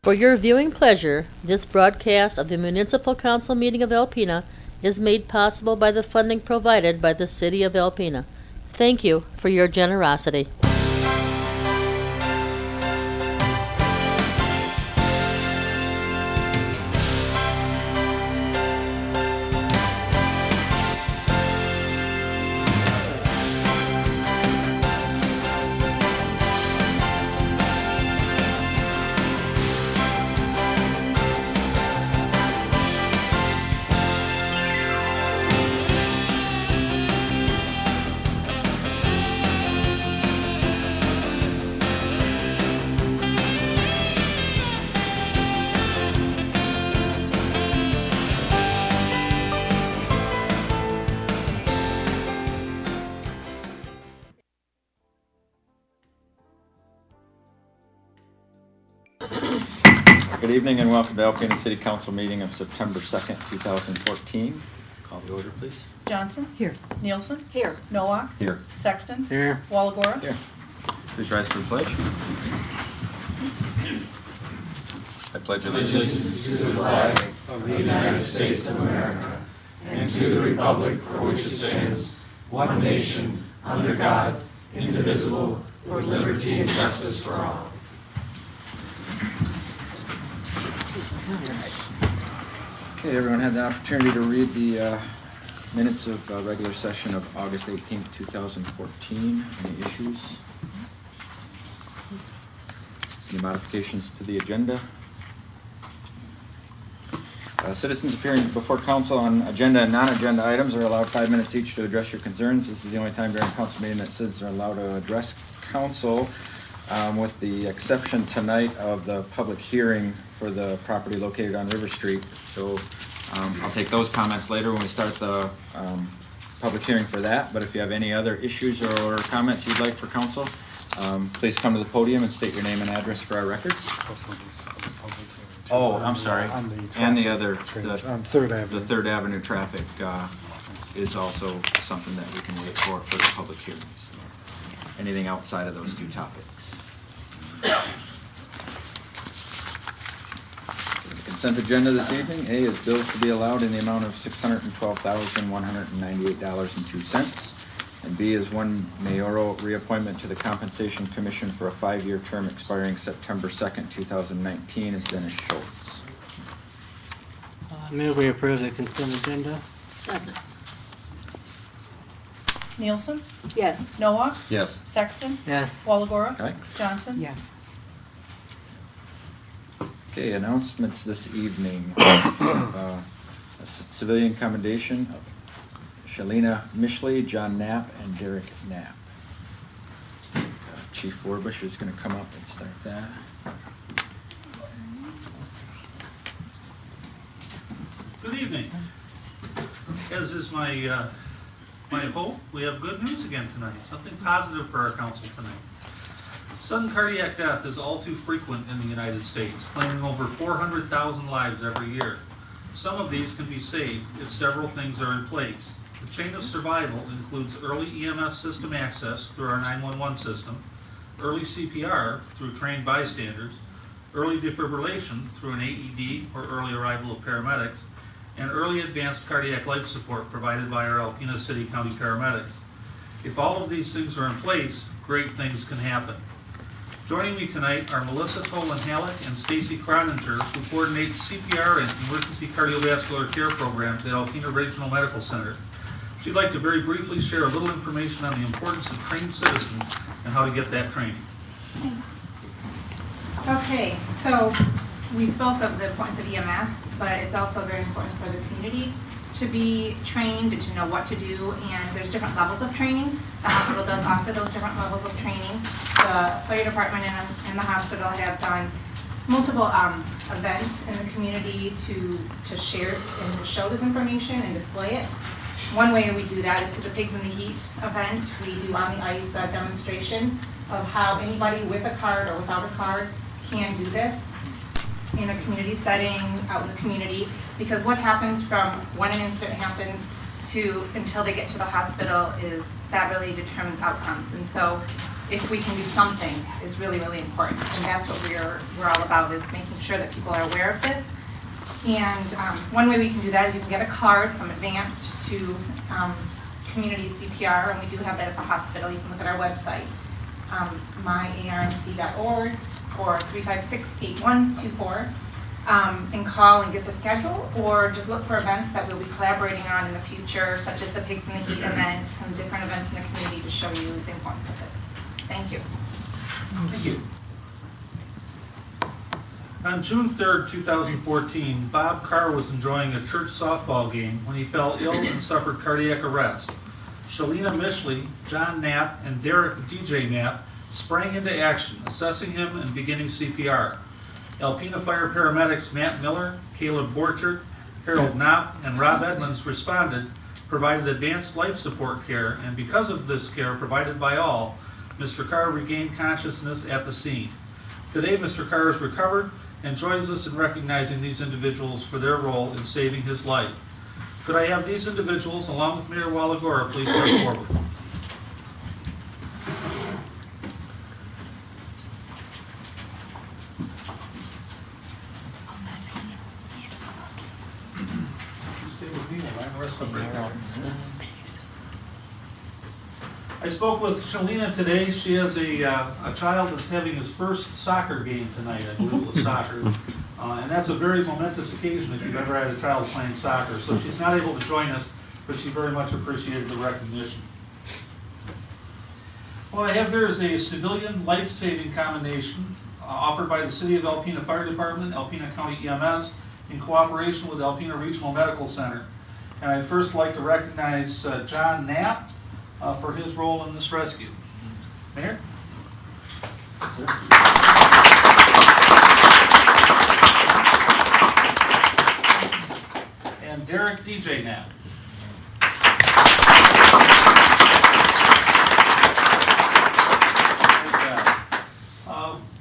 For your viewing pleasure, this broadcast of the Municipal Council meeting of Alpena is made possible by the funding provided by the City of Alpena. Thank you for your generosity. Good evening and welcome to Alpena City Council meeting of September 2nd, 2014. Call the order, please. Johnson? Here. Nielsen? Here. Nowak? Here. Sexton? Here. Walagora? Here. Please rise for the pledge. I pledge allegiance to the flag of the United States of America and to the republic for which it stands, one nation, under God, indivisible, with liberty and justice for all. Okay, everyone had the opportunity to read the minutes of regular session of August 18th, 2014. Any issues? Any modifications to the agenda? Citizens appearing before council on agenda and non-agenda items are allowed 5 minutes each to address your concerns. This is the only time during a council meeting that citizens are allowed to address council, with the exception tonight of the public hearing for the property located on River Street. So I'll take those comments later when we start the public hearing for that. But if you have any other issues or comments you'd like for council, please come to the podium and state your name and address for our records. Oh, I'm sorry. And the other, on Third Avenue. The Third Avenue traffic is also something that we can wait for the public hearings. Anything outside of those two topics? The consent agenda this evening, A, is bills to be allowed in the amount of $612,198.02. And B is one mayoral reappointment to the Compensation Commission for a 5-year term expiring September 2nd, 2019, is Dennis Schultz. Move we approve the consent agenda. Second. Nielsen? Yes. Nowak? Yes. Sexton? Yes. Walagora? Aye. Johnson? Yes. Okay, announcements this evening. A civilian commendation of Shalina, Mischley, John Knapp, and Derek Knapp. Chief Forbush is going to come up and start that. Good evening. As is my hope, we have good news again tonight, something positive for our council tonight. Sudden cardiac death is all too frequent in the United States, claiming over 400,000 lives every year. Some of these can be saved if several things are in place. The chain of survival includes early EMS system access through our 911 system, early CPR through trained bystanders, early defibrillation through an AED or early arrival of paramedics, and early advanced cardiac life support provided by our Alpena City County paramedics. If all of these things are in place, great things can happen. Joining me tonight are Melissa Tolan-Halleck and Stacy Croninger, who coordinate CPR and emergency cardiovascular care programs at Alpena Regional Medical Center. She'd like to very briefly share a little information on the importance of trained citizens and how to get that training. Thanks. Okay, so we spoke of the importance of EMS, but it's also very important for the community to be trained and to know what to do, and there's different levels of training. The hospital does offer those different levels of training. The fire department and the hospital have done multiple events in the community to share and to show this information and display it. One way we do that is through the Pigs in the Heat event. We do on the ice demonstration of how anybody with a card or without a card can do this in a community setting, out in the community, because what happens from when an incident happens to until they get to the hospital is that really determines outcomes. And so if we can do something is really, really important. And that's what we're all about, is making sure that people are aware of this. And one way we can do that is you can get a card from Advanced to Community CPR, and we do have that at the hospital. You can look at our website, myarmc.org or 356-8124, and call and get the schedule, or just look for events that we'll be collaborating on in the future, such as the Pigs in the Heat event, some different events in the community to show you the importance of this. Thank you. Thank you. On June 3rd, 2014, Bob Carr was enjoying a church softball game when he fell ill and suffered cardiac arrest. Shalina Mischley, John Knapp, and Derek DJ Knapp sprang into action, assessing him and beginning CPR. Alpena Fire paramedics Matt Miller, Caleb Borchert, Harold Knapp, and Rob Edmonds responded, provided advanced life support care, and because of this care provided by all, Mr. Carr regained consciousness at the scene. Today, Mr. Carr is recovered and joins us in recognizing these individuals for their role in saving his life. Could I have these individuals, along with Mayor Walagora, please step forward? I spoke with Shalina today. She has a child that's having his first soccer game tonight. I believe it was soccer. And that's a very momentous occasion if you've ever had a child playing soccer. So she's not able to join us, but she very much appreciated the recognition. What I have here is a civilian life-saving commendation offered by the City of Alpena Fire Department, Alpena County EMS, in cooperation with Alpena Regional Medical Center. And I'd first like to recognize John Knapp for his role in this rescue. Mayor? And Derek DJ Knapp.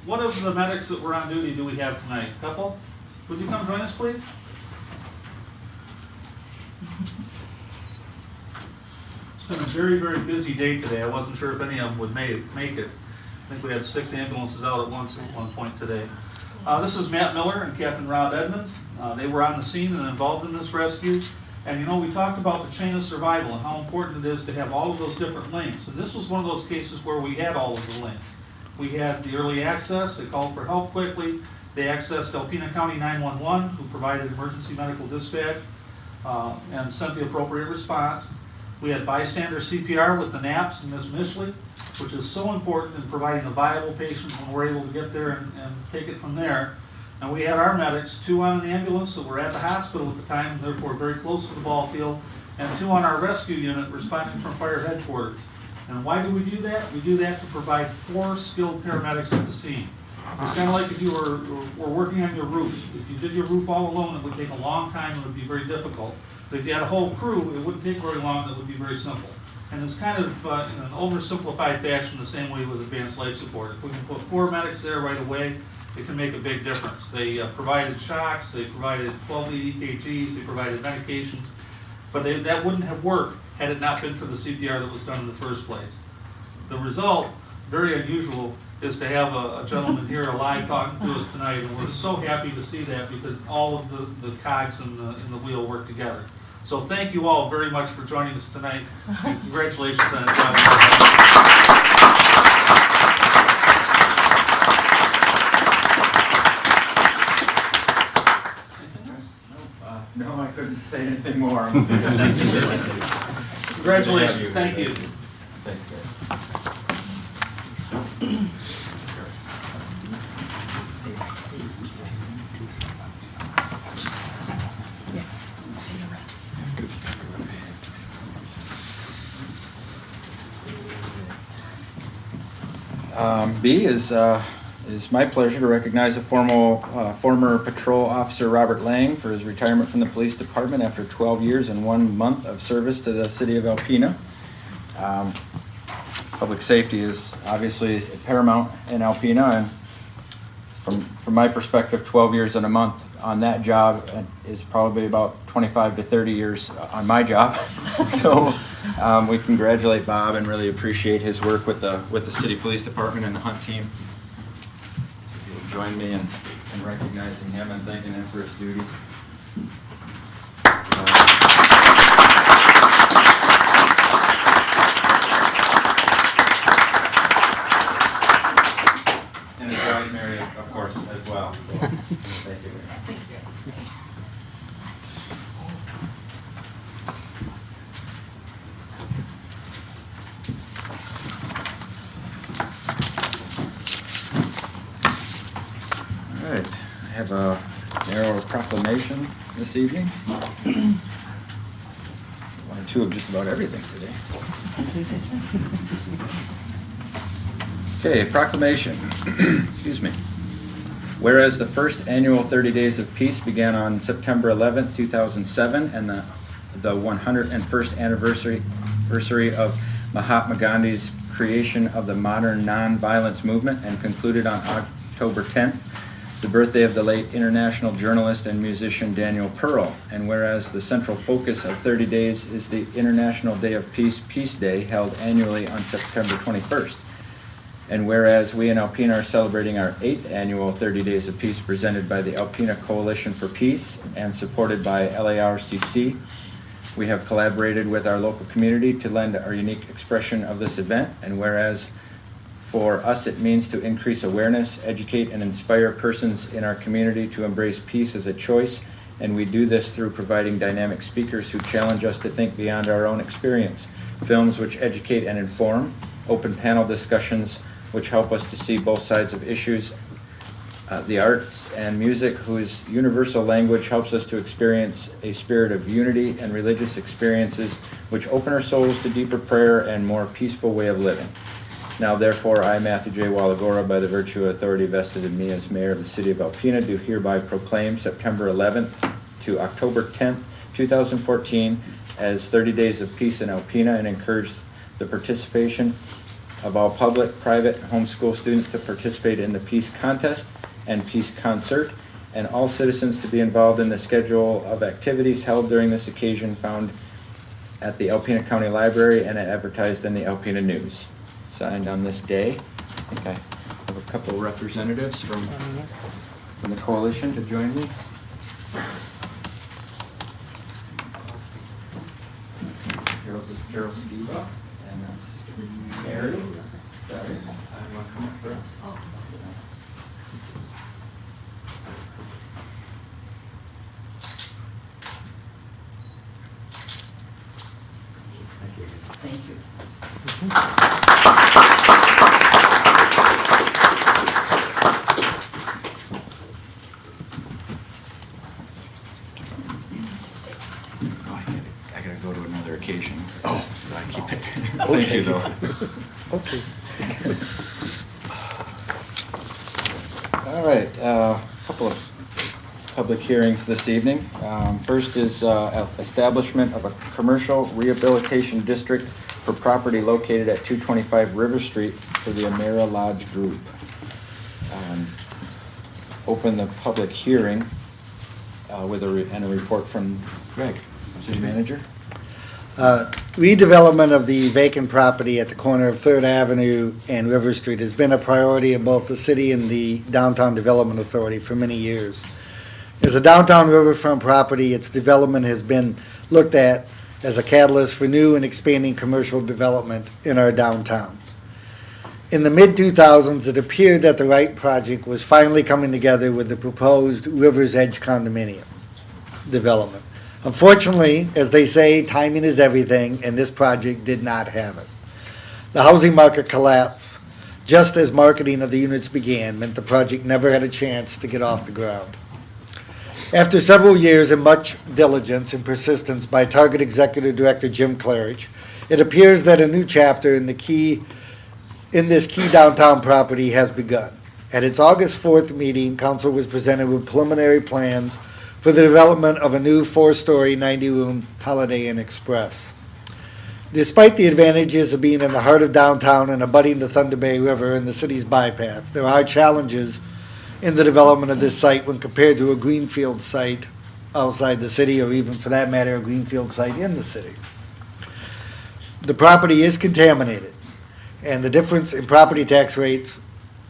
What of the medics that were on duty do we have tonight? Couple? Would you come join us, please? It's been a very, very busy day today. I wasn't sure if any of them would make it. I think we had 6 ambulances out at once at one point today. This is Matt Miller and Captain Rob Edmonds. They were on the scene and involved in this rescue. And you know, we talked about the chain of survival and how important it is to have all of those different links. And this was one of those cases where we had all of the links. We had the early access. They called for help quickly. They accessed Alpena County 911, who provided emergency medical dispatch and sent the appropriate response. We had bystander CPR with the Knapps and Ms. Mischley, which is so important in providing a viable patient when we're able to get there and take it from there. And we had our medics, 2 on an ambulance that were at the hospital at the time, and therefore very close to the ball field, and 2 on our rescue unit responding from fire headquarters. And why do we do that? We do that to provide 4 skilled paramedics at the scene. It's kind of like if you were working on your roof. If you did your roof all alone, it would take a long time and it would be very difficult. But if you had a whole crew, it wouldn't take very long, it would be very simple. And it's kind of in an oversimplified fashion the same way with advanced life support. If we can put 4 medics there right away, it can make a big difference. They provided shocks, they provided 12 lead EKGs, they provided medications, but that wouldn't have worked had it not been for the CPR that was done in the first place. The result, very unusual, is to have a gentleman here alive talking to us tonight, and we're so happy to see that because all of the cogs in the wheel work together. So thank you all very much for joining us tonight. And congratulations on a job. No, I couldn't say anything more. Thank you, sir. Congratulations. Thank you. Thanks, guys. B is my pleasure to recognize a former patrol officer Robert Lang for his retirement from the police department after 12 years and 1 month of service to the city of Alpena. Public safety is obviously paramount in Alpena, and from my perspective, 12 years and a month on that job is probably about 25 to 30 years on my job. So We congratulate Bob and really appreciate his work with the city police department and the hunt team. If you'll join me in recognizing him and thanking him for his duty. And his wife Mary, of course, as well. Thank you. Thank you. All right, I have a Mayoral Proclamation this evening. One or two of just about everything today. Okay, proclamation. Excuse me. Whereas the first annual 30 Days of Peace began on September 11th, 2007, and the 101st anniversary of Mahatma Gandhi's creation of the modern nonviolence movement, and concluded on October 10th, the birthday of the late international journalist and musician Daniel Pearl. And whereas the central focus of 30 Days is the International Day of Peace, Peace Day, held annually on September 21st. And whereas we in Alpena are celebrating our 8th annual 30 Days of Peace presented by the Alpena Coalition for Peace and supported by LARCC, we have collaborated with our local community to lend our unique expression of this event. And whereas for us it means to increase awareness, educate, and inspire persons in our community to embrace peace as a choice, and we do this through providing dynamic speakers who challenge us to think beyond our own experience, films which educate and inform, open panel discussions which help us to see both sides of issues, the arts and music whose universal language helps us to experience a spirit of unity, and religious experiences which open our souls to deeper prayer and more peaceful way of living. Now therefore, I, Matthew J. Walagora, by the virtue of authority vested in me as mayor of the city of Alpena, do hereby proclaim September 11th to October 10th, 2014 as 30 Days of Peace in Alpena, and encourage the participation of all public, private, and homeschool students to participate in the Peace Contest and Peace Concert, and all citizens to be involved in the schedule of activities held during this occasion found at the Alpena County Library and advertised in the Alpena News. Signed on this day. I think I have a couple of representatives from the coalition to join me. Carol Skiba and Mary. Sorry, I want to come up first. Thank you. I gotta go to another occasion. Oh, so I keep it. Thank you, though. Okay. All right, a couple of public hearings this evening. First is establishment of a commercial rehabilitation district for property located at 225 River Street for the Amerilodge Group. Open the public hearing with a report from Greg, city manager. Redevelopment of the vacant property at the corner of 3rd Avenue and River Street has been a priority of both the city and the Downtown Development Authority for many years. As a downtown riverfront property, its development has been looked at as a catalyst for new and expanding commercial development in our downtown. In the mid-2000s, it appeared that the right project was finally coming together with the proposed River's Edge condominium development. Unfortunately, as they say, timing is everything, and this project did not have it. The housing market collapse, just as marketing of the units began, meant the project never had a chance to get off the ground. After several years and much diligence and persistence by Target Executive Director Jim Claridge, it appears that a new chapter in this key downtown property has begun. At its August 4th meeting, council was presented with preliminary plans for the development of a new 4-story, 90-room Holiday Inn Express. Despite the advantages of being in the heart of downtown and abutting the Thunder Bay River and the city's bypath, there are challenges in the development of this site when compared to a greenfield site outside the city, or even for that matter, a greenfield site in the city. The property is contaminated, and the difference in property tax rates,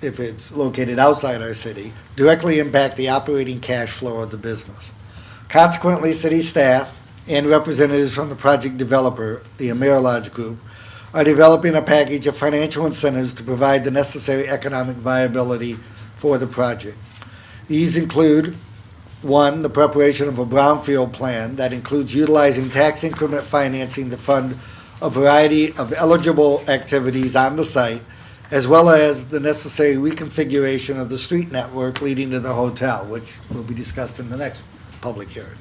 if it's located outside our city, directly impact the operating cash flow of the business. Consequently, city staff and representatives from the project developer, the Amerilodge Group, are developing a package of financial incentives to provide the necessary economic viability for the project. These include, one, the preparation of a brownfield plan that includes utilizing tax increment financing to fund a variety of eligible activities on the site, as well as the necessary reconfiguration of the street network leading to the hotel, which will be discussed in the next public hearing.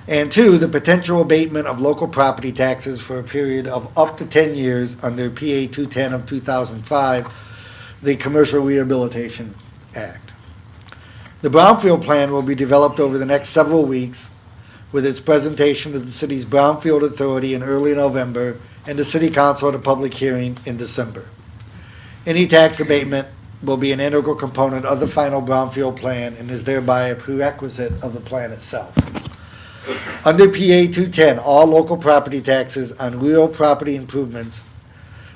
And two, the potential abatement of local property taxes for a period of up to 10 years under PA 210 of 2005, the Commercial Rehabilitation Act. The brownfield plan will be developed over the next several weeks with its presentation to the city's Brownfield Authority in early November and the City Council at a public hearing in December. Any tax abatement will be an integral component of the final brownfield plan and is thereby a prerequisite of the plan itself. Under PA 210, all local property taxes on real property improvements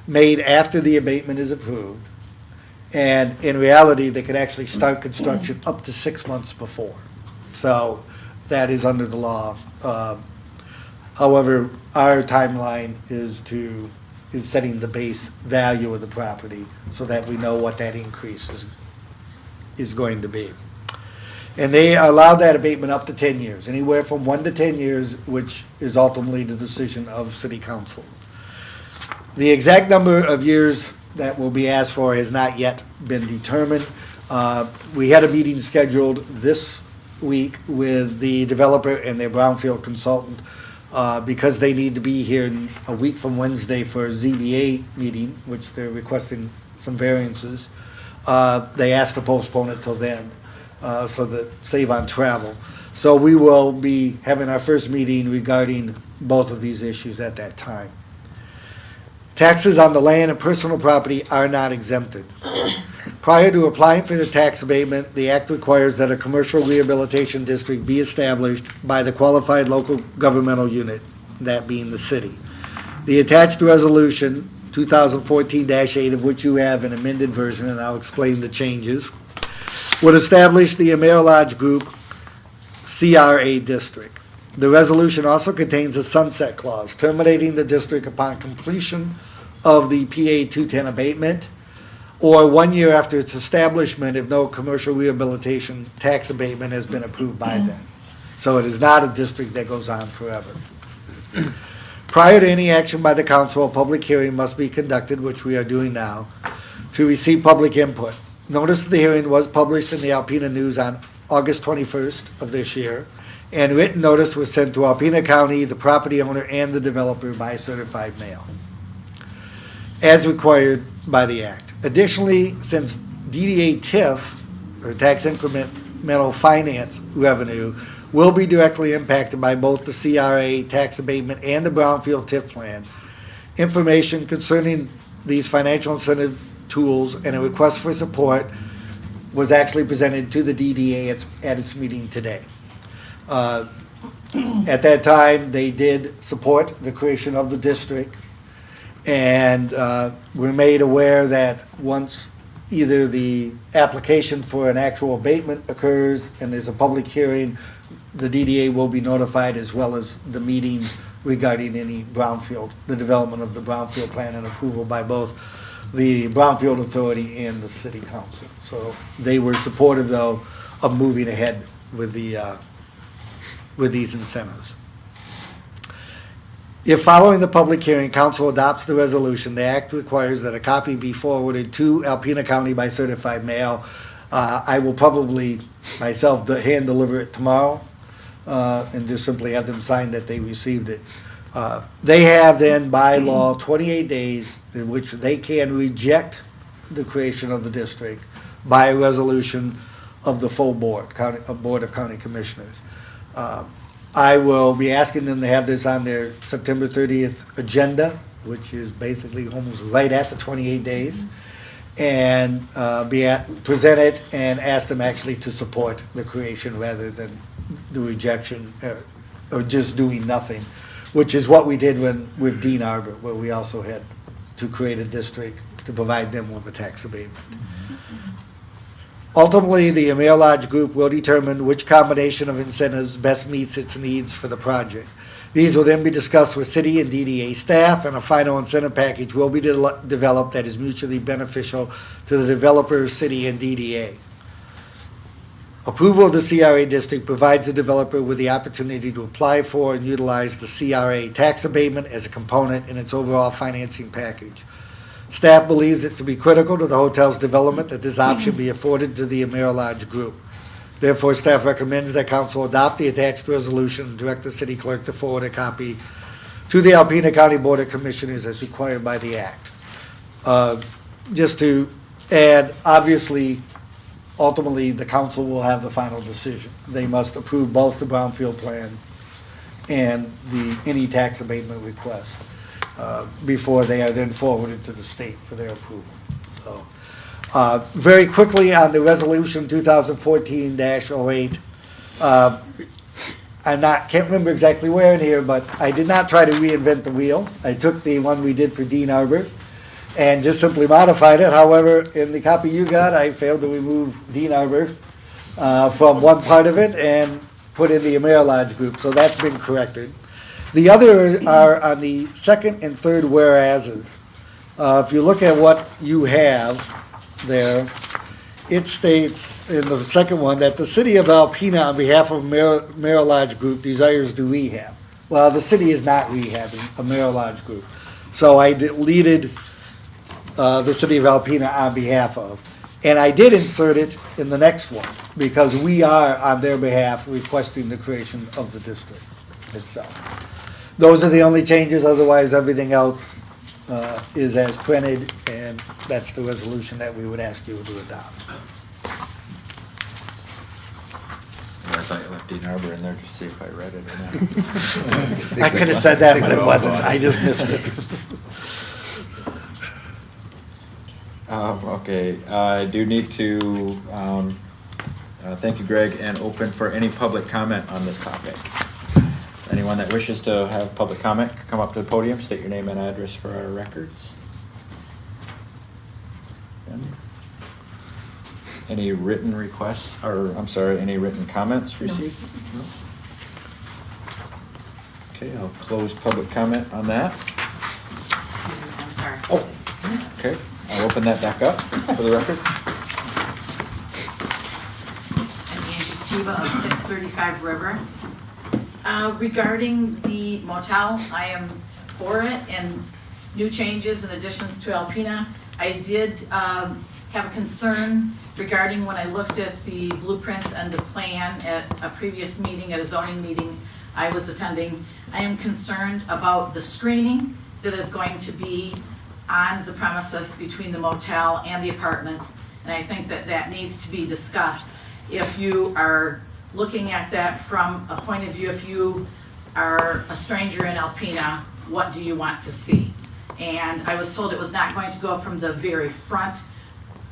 made after the abatement is approved, and in reality, they could actually start construction up to 6 months before. So that is under the law. However, our timeline is setting the base value of the property so that we know what that increase is going to be. And they allow that abatement up to 10 years, anywhere from 1 to 10 years, which is ultimately the decision of City Council. The exact number of years that will be asked for has not yet been determined. We had a meeting scheduled this week with the developer and their brownfield consultant because they need to be here a week from Wednesday for a ZBA meeting, which they're requesting some variances. They asked to postpone it till then. So that save on travel. So we will be having our first meeting regarding both of these issues at that time. Taxes on the land and personal property are not exempted. Prior to applying for the tax abatement, the Act requires that a commercial rehabilitation district be established by the qualified local governmental unit, that being the city. The attached resolution, 2014-8, of which you have an amended version, and I'll explain the changes, would establish the Amerilodge Group CRA district. The resolution also contains a sunset clause terminating the district upon completion of the PA 210 abatement or 1 year after its establishment if no commercial rehabilitation tax abatement has been approved by them. So it is not a district that goes on forever. Prior to any action by the council, a public hearing must be conducted, which we are doing now, to receive public input. Notice of the hearing was published in the Alpena News on August 21st of this year, and written notice was sent to Alpena County, the property owner, and the developer by certified mail, as required by the Act. Additionally, since DDA TIF, or tax incremental finance revenue, will be directly impacted by both the CRA tax abatement and the Brownfield TIF plan, information concerning these financial incentive tools and a request for support was actually presented to the DDA at its meeting today. At that time, they did support the creation of the district, and were made aware that once either the application for an actual abatement occurs and there's a public hearing, the DDA will be notified, as well as the meeting regarding any brownfield, the development of the brownfield plan and approval by both the Brownfield Authority and the City Council. So they were supportive, though, of moving ahead with these incentives. If following the public hearing, council adopts the resolution, the act requires that a copy be forwarded to Alpena County by certified mail. I will probably myself hand deliver it tomorrow, and just simply have them sign that they received it. They have then, by law, 28 days in which they can reject the creation of the district by a resolution of the full board, Board of County Commissioners. I will be asking them to have this on their September 30th agenda, which is basically almost right at the 28 days, and present it and ask them actually to support the creation rather than the rejection or just doing nothing, which is what we did with Dean Arbor, where we also had to create a district to provide them with a tax abatement. Ultimately, the Amerilodge Group will determine which combination of incentives best meets its needs for the project. These will then be discussed with city and DDA staff, and a final incentive package will be developed that is mutually beneficial to the developer, city, and DDA. Approval of the CRA district provides the developer with the opportunity to apply for and utilize the CRA tax abatement as a component in its overall financing package. Staff believes it to be critical to the hotel's development that this option be afforded to the Amerilodge Group. Therefore, staff recommends that council adopt the attached resolution and direct the city clerk to forward a copy to the Alpena County Board of Commissioners as required by the act. Just to add, obviously, ultimately, the council will have the final decision. They must approve both the brownfield plan and any tax abatement request before they are then forwarded to the state for their approval. So, very quickly on the resolution 2014-08, can't remember exactly where in here, but I did not try to reinvent the wheel. I took the one we did for Dean Arbor and just simply modified it. However, in the copy you got, I failed to remove Dean Arbor from one part of it and put in the Amerilodge Group, so that's been corrected. The other are on the second and third whereases. If you look at what you have there, it states in the second one that the city of Alpena, on behalf of Amerilodge Group, desires to rehab. Well, the city is not rehabbing Amerilodge Group. So I deleted the city of Alpena on behalf of. And I did insert it in the next one, because we are, on their behalf, requesting the creation of the district itself. Those are the only changes, otherwise everything else is as printed, and that's the resolution that we would ask you to adopt. I thought you left Dean Arbor in there just to see if I read it or not. I could have said that, but it wasn't, I just missed it. Okay, I do need to, thank you, Greg, and open for any public comment on this topic. Anyone that wishes to have public comment, come up to the podium, state your name and address for our records. Any written requests, or, I'm sorry, any written comments received? No. Okay, I'll close public comment on that. Excuse me, I'm sorry. Oh, okay, I'll open that back up for the record. Angie Skiba of 635 River. Regarding the motel, I am for it, and new changes and additions to Alpena. I did have a concern regarding when I looked at the blueprints and the plan at a previous meeting, at a zoning meeting I was attending. I am concerned about the screening that is going to be on the premises between the motel and the apartments, and I think that that needs to be discussed. If you are looking at that from a point of view, if you are a stranger in Alpena, what do you want to see? And I was told it was not going to go from the very front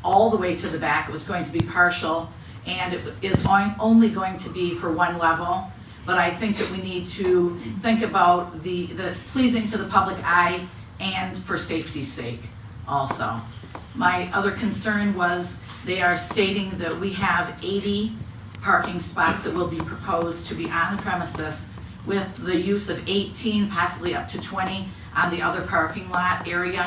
all the way to the back. It was going to be partial, and it is only going to be for one level. But I think that we need to think about that it's pleasing to the public eye and for safety's sake also. My other concern was they are stating that we have 80 parking spots that will be proposed to be on the premises, with the use of 18, possibly up to 20 on the other parking lot area.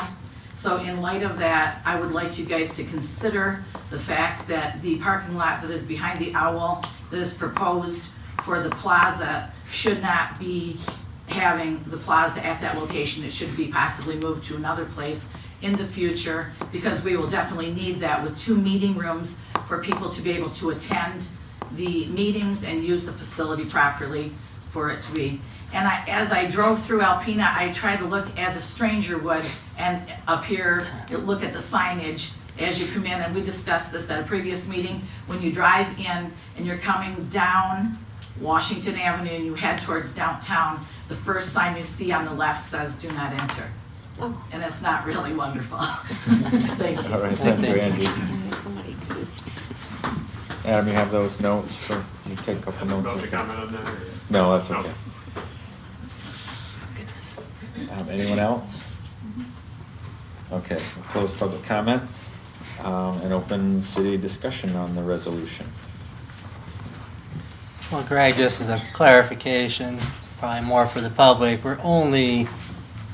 So in light of that, I would like you guys to consider the fact that the parking lot that is behind the Owl that is proposed for the plaza should not be having the plaza at that location. It should be possibly moved to another place in the future, because we will definitely need that with 2 meeting rooms for people to be able to attend the meetings and use the facility properly for it to be. And as I drove through Alpena, I tried to look as a stranger would, and up here, look at the signage as you come in, and we discussed this at a previous meeting. When you drive in and you're coming down Washington Avenue and you head towards downtown, the first sign you see on the left says "Do not enter." Oh. And it's not really wonderful. Thank you. All right, thank you, Angie. Adam, you have those notes for, you take a couple notes. About to comment on that? Or? No, that's okay. Anyone else? Okay, we'll close public comment and open city discussion on the resolution. Well, Greg, just as a clarification, probably more for the public, we're only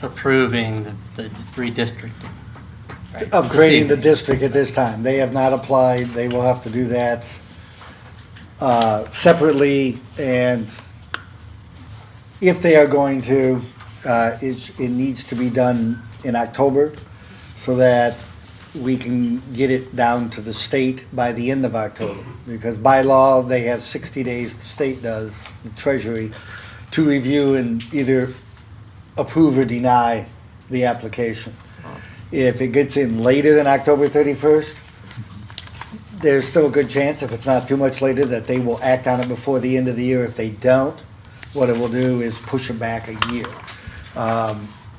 approving the redistricting. Right? Of This creating the evening. district at this time. They have not applied, they will have to do that separately, and if they are going to, it needs to be done in October so that we can get it down to the state by the end of October. Because by law, they have 60 days, the state does, the Treasury, to review and either approve or deny the application. If it gets in later than October 31st, there's still a good chance, if it's not too much later, that they will act on it before the end of the year. If they don't, what it will do is push it back a year.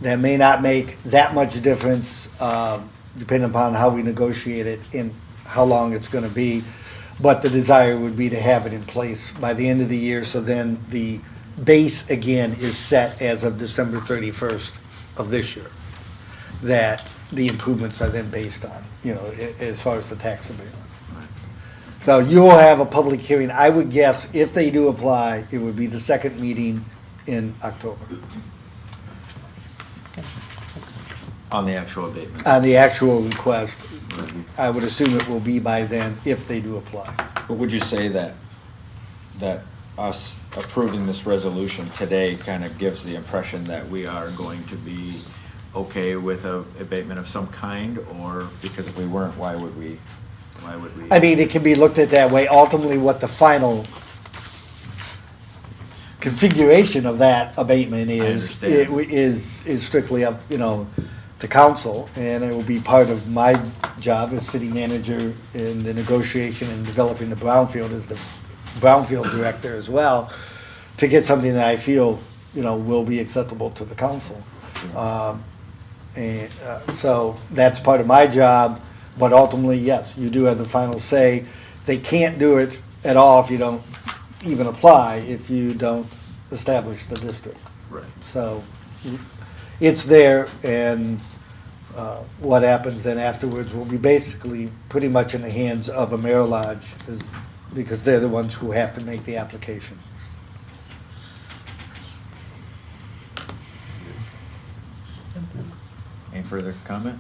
That may not make that much difference, depending upon how we negotiate it and how long it's gonna be. But the desire would be to have it in place by the end of the year, so then the base again is set as of December 31st of this year. That the improvements are then based on, as far as the tax abatement. So you will have a public hearing. I would guess if they do apply, it would be the second meeting in October On the actual abatement. on the actual request. I would assume it will be by then if they do apply. But would you say that us approving this resolution today kind of gives the impression that we are going to be okay with a abatement of some kind? Or because if we weren't, why would we? I mean, it can be looked at that way. Ultimately, what the final configuration of that abatement is, understand. is strictly up, to council, and it will be part of my job as city manager in the negotiation and developing the brownfield as the brownfield director as well, to get something that I feel, will be acceptable to the council. So that's part of my job, but ultimately, yes, you do have the final say. They can't do it at all if you don't even apply, if you don't establish the district. Right. So it's there, and what happens then afterwards will be basically pretty much in the hands of Amerilodge, because they're the ones who have to make the application. Any further comment?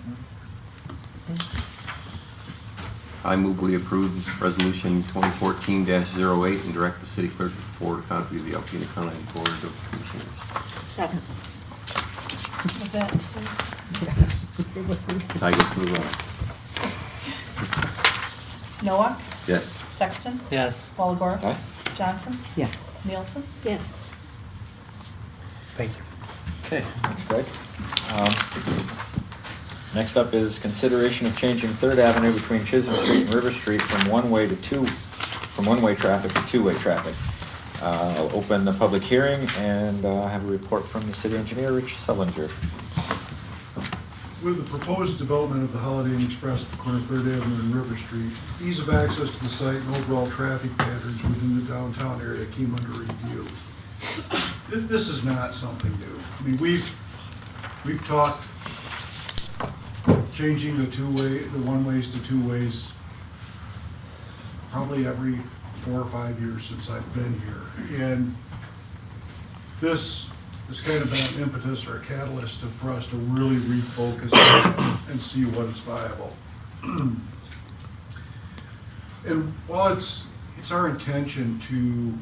I move we approve resolution 2014-08 and direct the city clerk to forward a copy of the Alpena County Board of Commissioners. Second. Was that Sue? It was Susan. I guess move on. Noah? Yes. Sexton? Yes. Walagora? Aye. Johnson? Yes. Nielsen? Yes. Thank you. Okay, thanks, Greg. Next up is consideration of changing Third Avenue between Chisholm Street and River Street from one-way traffic to two-way traffic. I'll open the public hearing and have a report from the city engineer, Rich Sullinger. With the proposed development of the Holiday Inn Express at the corner of Third Avenue and River Street, ease of access to the site and overall traffic patterns within the downtown area came under review. This is not something new. I mean, we've talked changing the one-ways to two-ways probably every 4 or 5 years since I've been here. And this has kind of been an impetus or a catalyst for us to really refocus and see what is viable. And while it's our intention to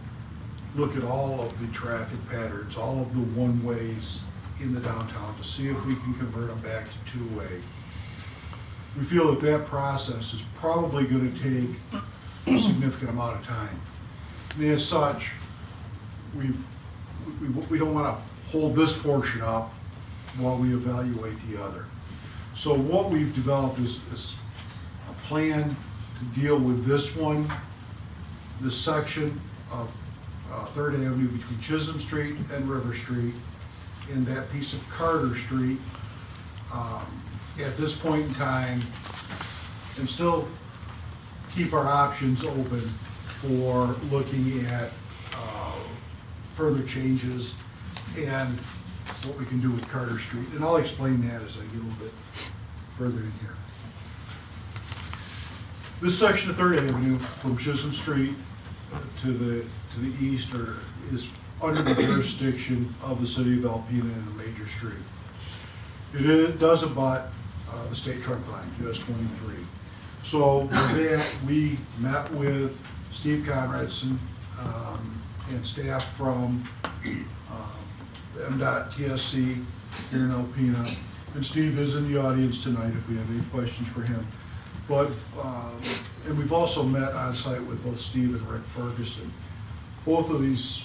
look at all of the traffic patterns, all of the one-ways in the downtown to see if we can convert them back to two-way, we feel that process is probably going to take a significant amount of time. And as such, we don't want to hold this portion up while we evaluate the other. So what we've developed is a plan to deal with this section of Third Avenue between Chisholm Street and River Street, and that piece of Carter Street at this point in time, and still keep our options open for looking at further changes and what we can do with Carter Street, and I'll explain that as I get a little bit further in here. This section of Third Avenue from Chisholm Street to the east is under the jurisdiction of the city of Alpena and a major street. It does abut the state trunk line, US 23. So with that, we met with Steve Conradson and staff from MDOT TSC here in Alpena. And Steve is in the audience tonight if we have any questions for him. But, and we've also met on site with both Steve and Rick Ferguson. Both of these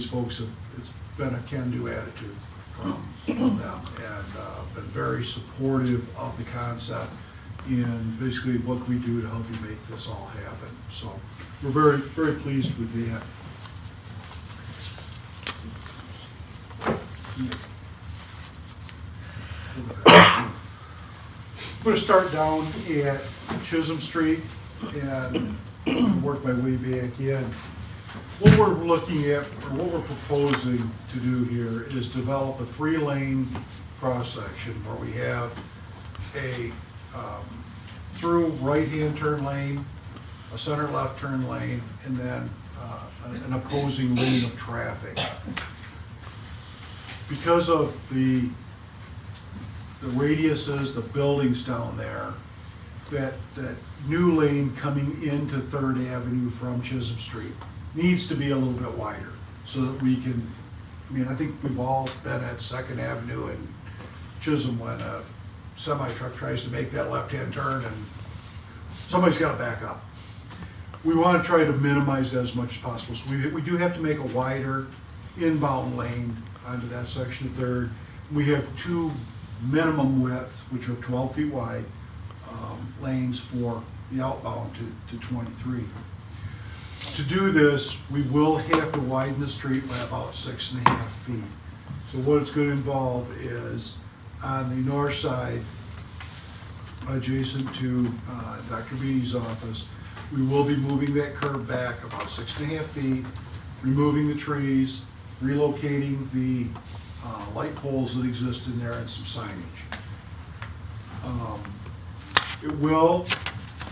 folks have, it's been a can-do attitude from them, and been very supportive of the concept and basically what we do to help you make this all happen. So we're very, very pleased with that. I'm going to start down at Chisholm Street and work my way back in. What we're looking at, or what we're proposing to do here, is develop a 3-lane cross-section where we have a through right-hand turn lane, a center left turn lane, and then an opposing lane of traffic. Because of the radiuses, the buildings down there, that new lane coming into Third Avenue from Chisholm Street needs to be a little bit wider so that we can, I mean, I think we've all been at Second Avenue and Chisholm when a semi-truck tries to make that left-hand turn and somebody's got to back up. We want to try to minimize that as much as possible. So we do have to make a wider inbound lane onto that section of Third. We have 2 minimum widths, which are 12 feet wide, lanes for the outbound to 23. To do this, we will have to widen the street by about 6.5 feet. So what it's going to involve is on the north side, adjacent to Dr. Beatty's office, we will be moving that curb back about 6.5 feet, removing the trees, relocating the light poles that exist in there, and some signage. It will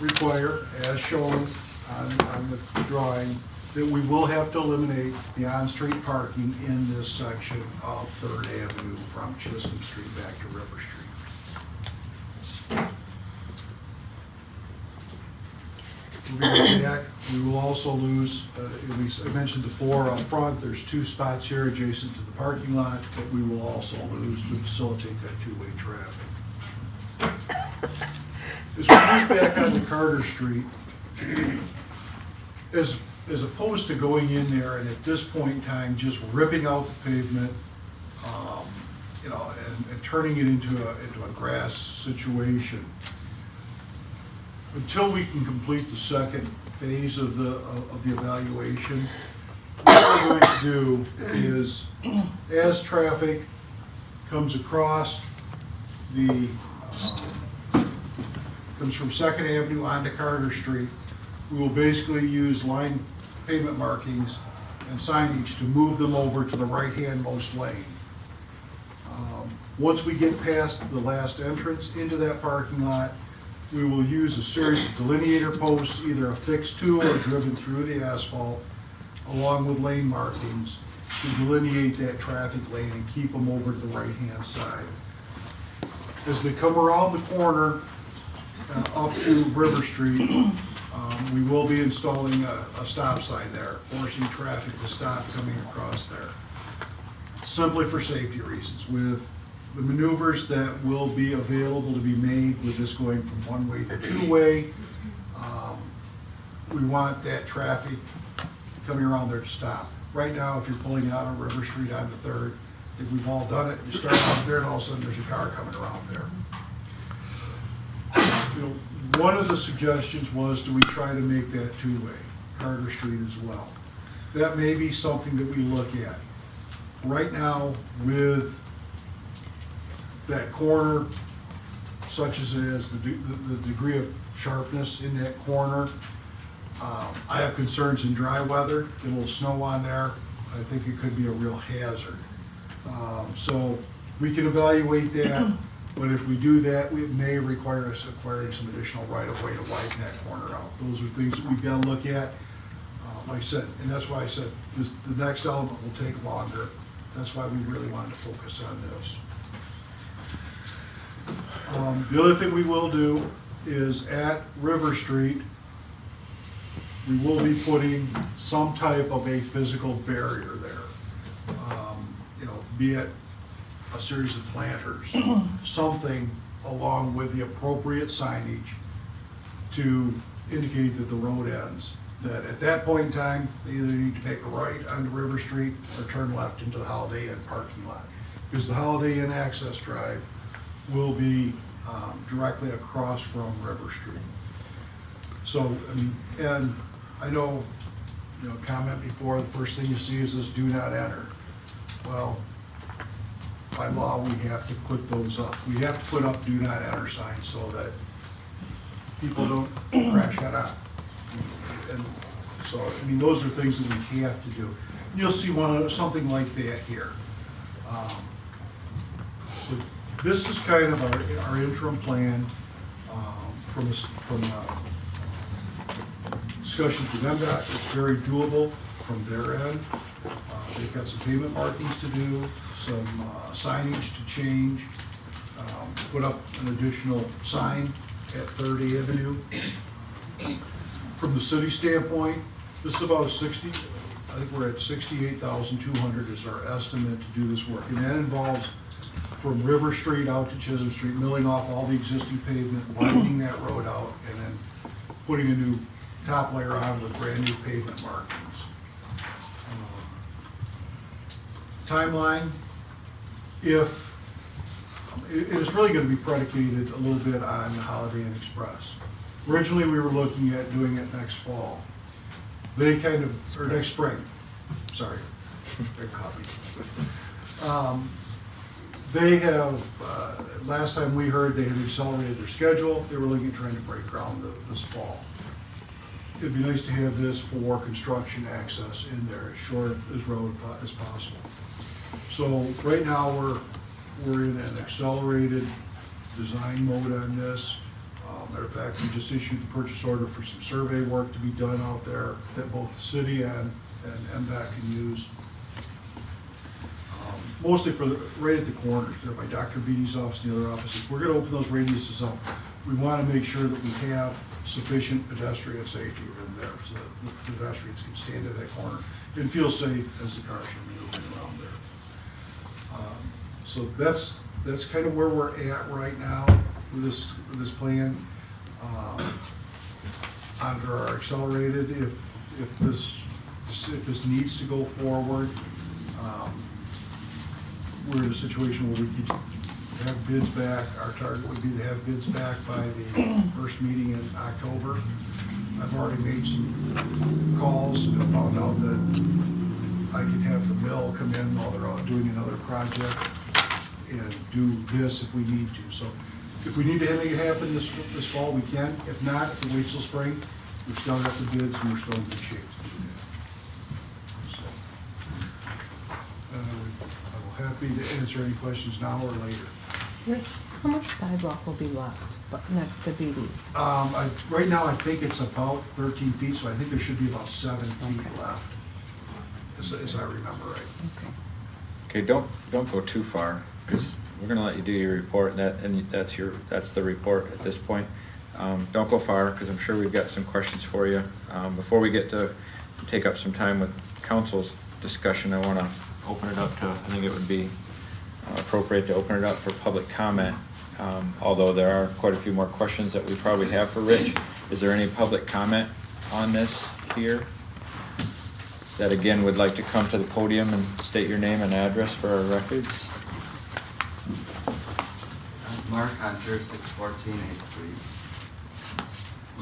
require, as shown on the drawing, that we will have to eliminate the on-street parking in this section of Third Avenue from Chisholm Street back to River Street. Moving back, we will also lose, I mentioned before up front, there's 2 spots here adjacent to the parking lot that we will also lose to facilitate that 2-way traffic. As we move back onto Carter Street, as opposed to going in there and at this point in time just ripping out the pavement, you know, and turning it into a grass situation, until we can complete the second phase of the evaluation, what we're going to do is, as traffic comes across comes from Second Avenue onto Carter Street, we will basically use line pavement markings and signage to move them over to the right-hand-most lane. Once we get past the last entrance into that parking lot, we will use a series of delineator posts, either affixed to or driven through the asphalt, along with lane markings to delineate that traffic lane and keep them over to the right-hand side. As they come around the corner up to River Street, we will be installing a stop sign there, forcing traffic to stop coming across there, simply for safety reasons. With the maneuvers that will be available to be made with this going from 1-way to 2-way, we want that traffic coming around there to stop. Right now, if you're pulling out of River Street onto 3rd, I think we've all done it, you start out there and all of a sudden there's a car coming around there. You know, one of the suggestions was, do we try to make that 2-way, Carter Street as well? That may be something that we look at. Right now, with that corner, such as it is, the degree of sharpness in that corner, I have concerns in dry weather. It will snow on there. I think it could be a real hazard. So we can evaluate that, but if we do that, it may require us acquiring some additional right-of-way to widen that corner out. Those are things that we've got to look at. Like I said, and that's why I said the next element will take longer. That's why we really wanted to focus on this. The other thing we will do is at River Street, we will be putting some type of a physical barrier there. Be it a series of planters, something along with the appropriate signage to indicate that the road ends. That at that point in time, they either need to take a right onto River Street or turn left into the Holiday Inn parking lot. Because the Holiday Inn access drive will be directly across from River Street. So, and I know, comment before, the first thing you see is this do not enter. Well, by law, we have to put those up. We have to put up do not enter signs so that people don't crash head on. And so, those are things that we have to do. And you'll see something like that here. So this is kind of our interim plan from discussions with MDOT. It's very doable from their end. They've got some pavement markings to do, some signage to change, put up an additional sign at 3rd Avenue. From the city standpoint, this is about I think we're at $68,200 is our estimate to do this work. And that involves from River Street out to Chisholm Street, milling off all the existing pavement, widening that road out, and then putting a new top layer on with brand new pavement markings. Timeline, if it is really going to be predicated a little bit on the Holiday Inn Express. Originally, we were looking at doing it next fall. They or next spring, sorry, they copied. They have, last time we heard, they had accelerated their schedule. They were looking at trying to break ground this fall. It'd be nice to have this for construction access in there as short as road as possible. So right now, we're in an accelerated design mode on this. Matter of fact, we just issued the purchase order for some survey work to be done out there that both the city and MDOT can use. Mostly right at the corners, there by Dr. Beatty's office and the other offices. We're gonna open those radiuses up. We wanna make sure that we have sufficient pedestrian safety in there so that the pedestrians can stand at that corner and feel safe as the cars are moving around there. So that's kind of where we're at right now with this plan. Under our accelerated, if this needs to go forward, we're in a situation where we could have bids back. Our target would be to have bids back by the first meeting in October. I've already made some calls and have found out that I can have the mill come in while they're out doing another project and do this if we need to. So if we need to make it happen this fall, we can. If not, if it waits till spring, we've still got the bids and we're still in good shape to do that. So, I'm happy to answer any questions now or later. Rich, how much sidewalk will be left next to Beatty's? Right now, I think it's about 13 feet, so I think there should be about 7 feet left, as I remember right. Okay, don't go too far, because we're gonna let you do your report, and that's the report at this point. Don't go far, because I'm sure we've got some questions for you. Before we get to take up some time with council's discussion, I wanna open it up to, I think it would be appropriate to open it up for public comment. Although there are quite a few more questions that we probably have for Rich. Is there any public comment on this here? That again would like to come to the podium and state your name and address for our records? Mark Hunter, 614 8th Street.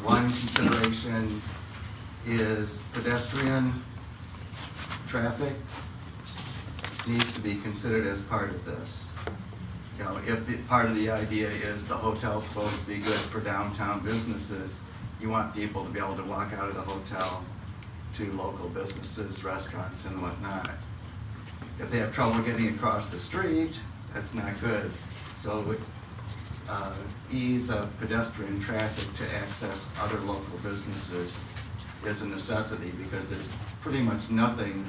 One consideration is pedestrian traffic needs to be considered as part of this. You know, if part of the idea is the hotel's supposed to be good for downtown businesses, you want people to be able to walk out of the hotel to local businesses, restaurants and whatnot. If they have trouble getting across the street, that's not good. So ease of pedestrian traffic to access other local businesses is a necessity, because there's pretty much nothing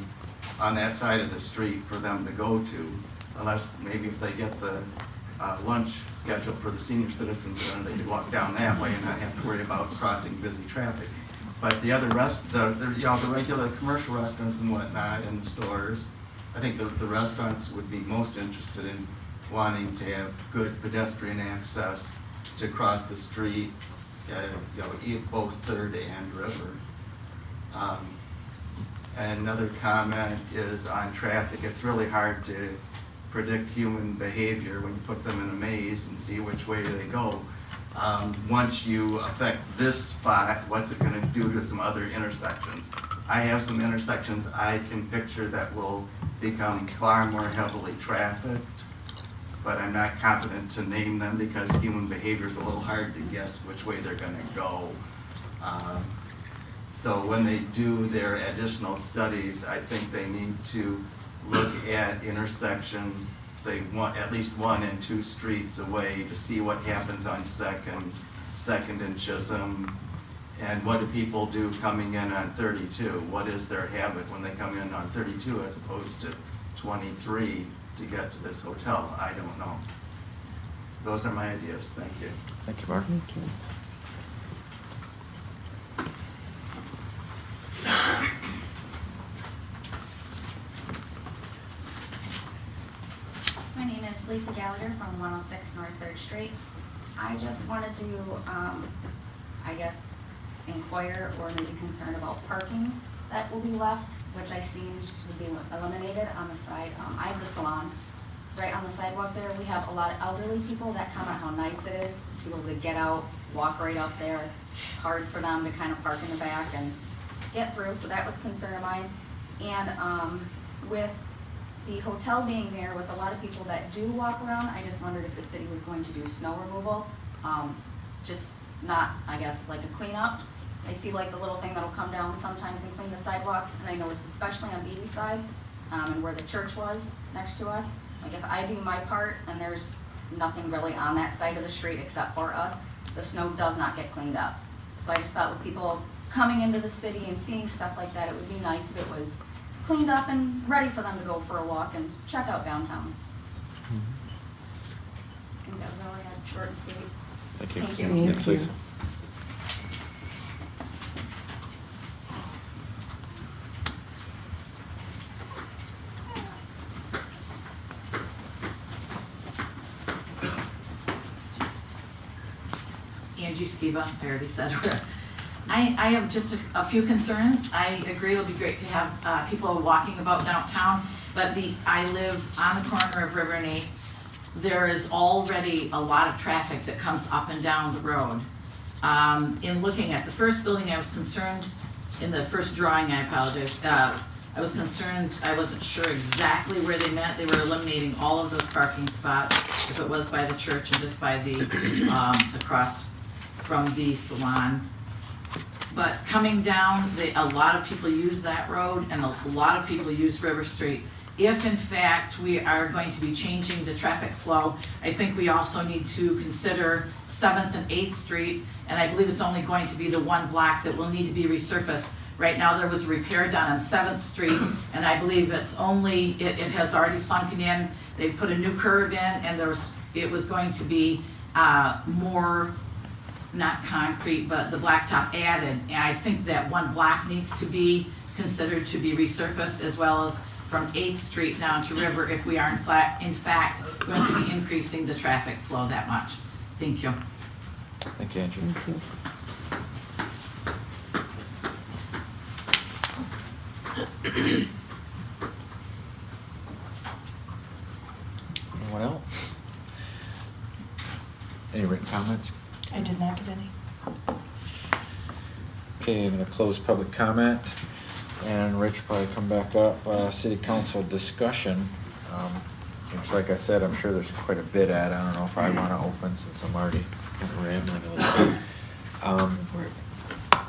on that side of the street for them to go to, unless maybe if they get the lunch scheduled for the senior citizens center, they could walk down that way and not have to worry about crossing busy traffic. But the other the regular commercial restaurants and whatnot, and the stores, I think the restaurants would be most interested in wanting to have good pedestrian access to cross the street, both Third and River. And another comment is on traffic. It's really hard to predict human behavior when you put them in a maze and see which way they go. Once you affect this spot, what's it gonna do to some other intersections? I have some intersections I can picture that will become far more heavily trafficked, but I'm not confident to name them because human behavior is a little hard to guess which way they're gonna go. So when they do their additional studies, I think they need to look at intersections, say at least 1 and 2 streets away, to see what happens on Second and Chisholm, and what do people do coming in on 32? What is their habit when they come in on 32 as opposed to 23 to get to this hotel? I don't know. Those are my ideas. Thank you. Thank you, Mark. Thank you. My name is Lisa Gallagher from 106 North 3rd Street. I just wanted to, I guess, inquire or maybe concern about parking that will be left, which I seen to be eliminated on the side. I have the salon right on the sidewalk there. We have a lot of elderly people that comment how nice it is to be able to get out, walk right up there. It's hard for them to kind of park in the back and get through, so that was a concern of mine. And with the hotel being there with a lot of people that do walk around, I just wondered if the city was going to do snow removal. Just not, I guess, like a cleanup. I see like the little thing that'll come down sometimes and clean the sidewalks, and I noticed especially on Beatty's side, and where the church was next to us, like if I do my part and there's nothing really on that side of the street except for us, the snow does not get cleaned up. So I just thought with people coming into the city and seeing stuff like that, it would be nice if it was cleaned up and ready for them to go for a walk and check out downtown. I think that was all I had, short and sweet. Thank you. Thank you. Thanks, Lisa. Angie Skiba, I already said. I have just a few concerns. I agree it'll be great to have people walking about downtown, but I live on the corner of River and 8th. There is already a lot of traffic that comes up and down the road. In looking at the first building, I was concerned, in the first drawing, I apologize, I was concerned, I wasn't sure exactly where they meant. They were eliminating all of those parking spots, if it was by the church and just by the, across from the salon. But coming down, a lot of people use that road, and a lot of people use River Street. If in fact we are going to be changing the traffic flow, I think we also need to consider 7th and 8th Street, and I believe it's only going to be the one block that will need to be resurfaced. Right now, there was a repair done on 7th Street, and I believe it's only, it has already sunken in. They put a new curb in, and it was going to be more, not concrete, but the blacktop added. And I think that one block needs to be considered to be resurfaced, as well as from 8th Street down to River, if we are in fact going to be increasing the traffic flow that much. Thank you. Thank you, Angie. Thank you. Anyone else? Any written comments? I did not get any. Okay, I'm gonna close public comment, and Rich will probably come back up. City council discussion, which, like I said, I'm sure there's quite a bit at. I don't know if I wanna open, since I'm already rambling a little bit.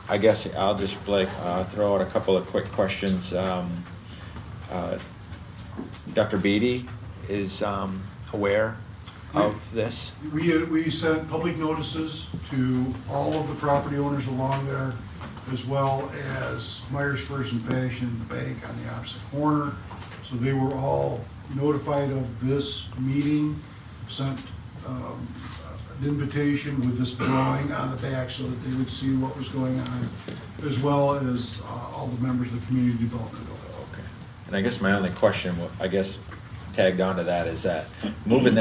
I guess I'll just throw out a couple of quick questions. Dr. Beatty is aware of this? We sent public notices to all of the property owners along there, as well as Myers First and Fashion, the bank on the opposite corner. So they were all notified of this meeting, sent an invitation with this drawing on the back so that they would see what was going on, as well as all the members of the community development. Okay. And I guess my only question, I guess tagged onto that, is that moving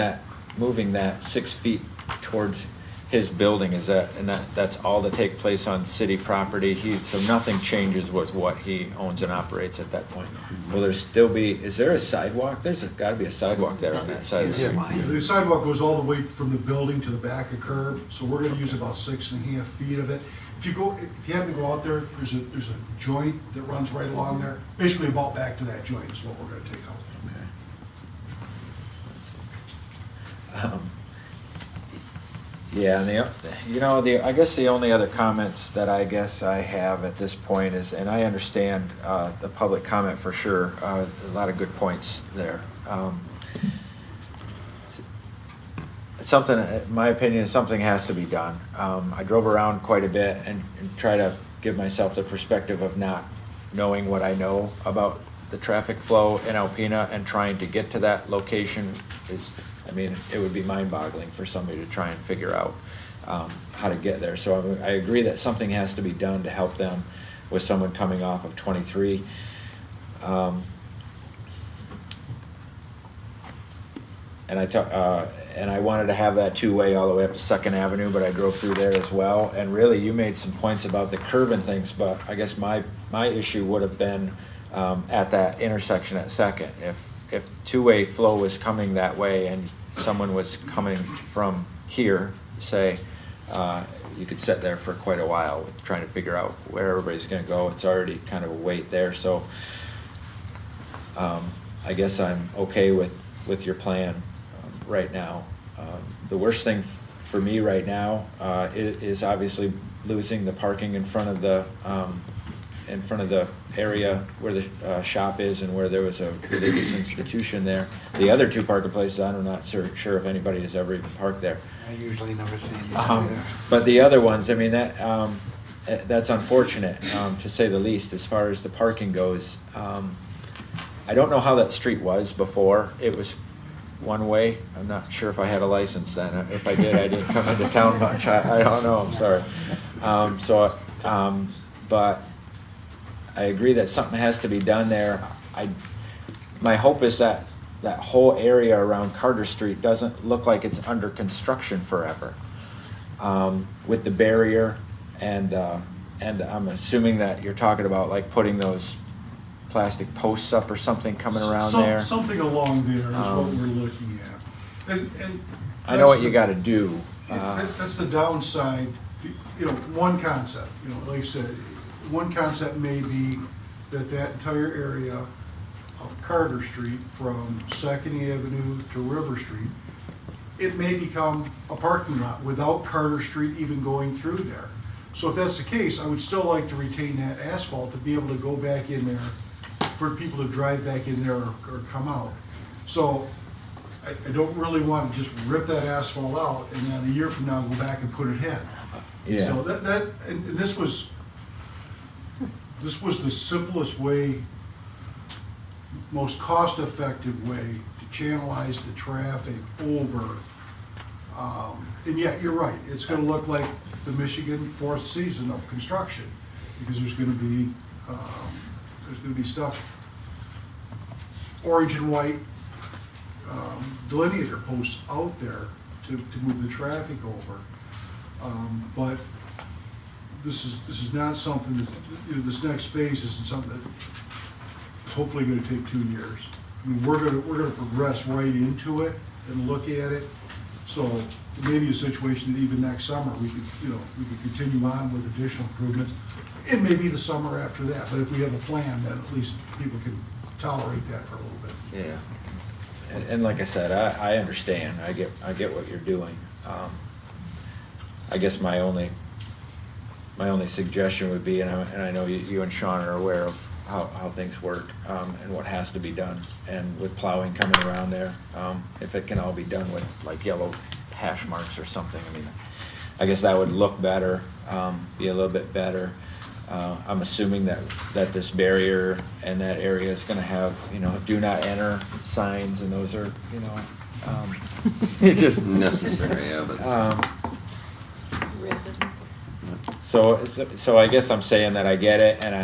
that 6 feet towards his building, is that, and that's all to take place on city property? So nothing changes with what he owns and operates at that point? Will there still be, is there a sidewalk? There's gotta be a sidewalk there on that side of the street. Yeah, the sidewalk goes all the way from the building to the back of curb, so we're gonna use about 6.5 feet of it. If you happen to go out there, there's a joint that runs right along there, basically about back to that joint is what we're gonna take out. Yeah, and I guess the only other comments that I guess I have at this point is, and I understand the public comment for sure, a lot of good points there. Something, in my opinion, something has to be done. I drove around quite a bit and try to give myself the perspective of not knowing what I know about the traffic flow in Alpena, and trying to get to that location is, I mean, it would be mind-boggling for somebody to try and figure out how to get there. So I agree that something has to be done to help them with someone coming off of 23. And I wanted to have that two-way all the way up to Second Avenue, but I drove through there as well. And really, you made some points about the curb and things, but I guess my issue would have been at that intersection at Second. If two-way flow was coming that way and someone was coming from here, say, you could sit there for quite a while trying to figure out where everybody's gonna go. It's already kind of a wait there, so I guess I'm okay with your plan right now. The worst thing for me right now is obviously losing the parking in front of the area where the shop is and where there was a religious institution there. The other two parking places, I'm not sure if anybody has ever even parked there. I usually never see them there. But the other ones, I mean, that's unfortunate, to say the least, as far as the parking goes. I don't know how that street was before. It was one way. I'm not sure if I had a license then. If I did, I didn't come into town much. I don't know, I'm sorry. But I agree that something has to be done there. My hope is that that whole area around Carter Street doesn't look like it's under construction forever. With the barrier and I'm assuming that you're talking about like putting those plastic posts up or something coming around there. Something along there is what we're looking at. And I know what you gotta do. That's the downside, one concept, like I said, one concept may be that entire area of Carter Street from Second Avenue to River Street, it may become a parking lot without Carter Street even going through there. So if that's the case, I would still like to retain that asphalt to be able to go back in there, for people to drive back in there or come out. So I don't really want to just rip that asphalt out and then a year from now go back and put it in. Yeah. So and this was the simplest way, most cost-effective way to channelize the traffic over. And yet, you're right, it's gonna look like the Michigan fourth season of construction, because there's gonna be stuff, orange and white delineator posts out there to move the traffic over. But this is not something that, this next phase isn't something that's hopefully gonna take 2 years. I mean, we're gonna progress right into it and look at it. So it may be a situation that even next summer, we could continue on with additional improvements. It may be the summer after that, but if we have a plan, then at least people can tolerate that for a little bit. Yeah, and like I said, I understand. I get what you're doing. I guess my only suggestion would be, and I know you and Sean are aware of how things work, and what has to be done. And with plowing coming around there, if it can all be done with like yellow hash marks or something, I mean, I guess that would look better, be a little bit better. I'm assuming that this barrier and that area is gonna have, do not enter signs, and those are, it just. Necessary, yeah, but. So I guess I'm saying that I get it, and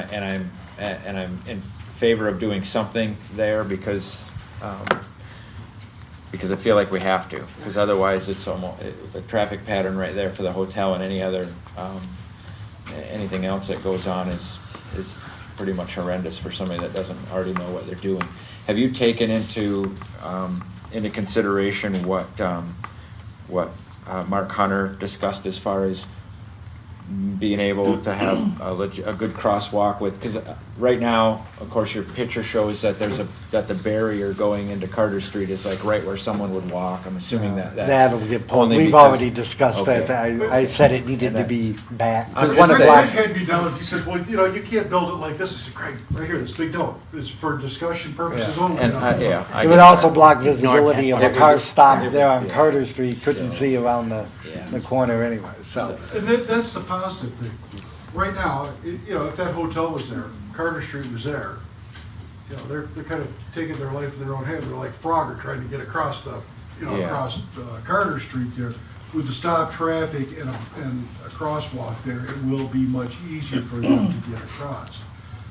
I'm in favor of doing something there because I feel like we have to, because otherwise it's almost, the traffic pattern right there for the hotel and any other, anything else that goes on is pretty much horrendous for somebody that doesn't already know what they're doing. Have you taken into consideration what Mark Hunter discussed as far as being able to have a good crosswalk with, because right now, of course, your picture shows that that the barrier going into Carter Street is like right where someone would walk. I'm assuming That'll get pulled. only We've because- already discussed that. Okay. I said it needed to be back. I'm Because just one of saying- Black- It can't be done. He said, well, you can't build it like this. I said, Craig, right here, this big dome is for discussion purposes Yeah. only. And, you know. I It get would that. also block visibility of a It car would- stopped there on yeah. Carter Street, couldn't So- see around the Yeah. corner anyway, so. And that's the positive thing. Right now, if that hotel was there, Carter Street was there, they're kind of taking their life in their own hand. They're like Frogger trying to get across Yeah. across Carter Street there. With the stop traffic and a crosswalk there, it will be much easier for them to get across.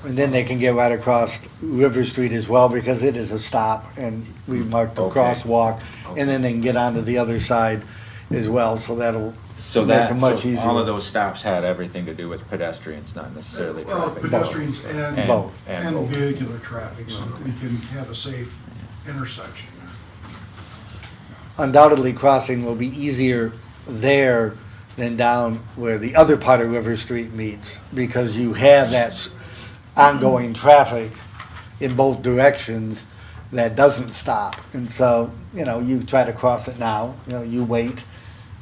And then they can get right across River Street as well, because it is a stop, and we marked the Okay. crosswalk, and then they can get onto the other side as well, so that'll So make that, it much so easier. all of those stops had everything to do with pedestrians, not necessarily Well, traffic. pedestrians and Both. And both. vehicular traffic, so that we can have a safe intersection. Undoubtedly, crossing will be easier there than down where the other part of River Street meets, because you have that ongoing traffic in both directions that doesn't stop. And so, you try to cross it now, you wait,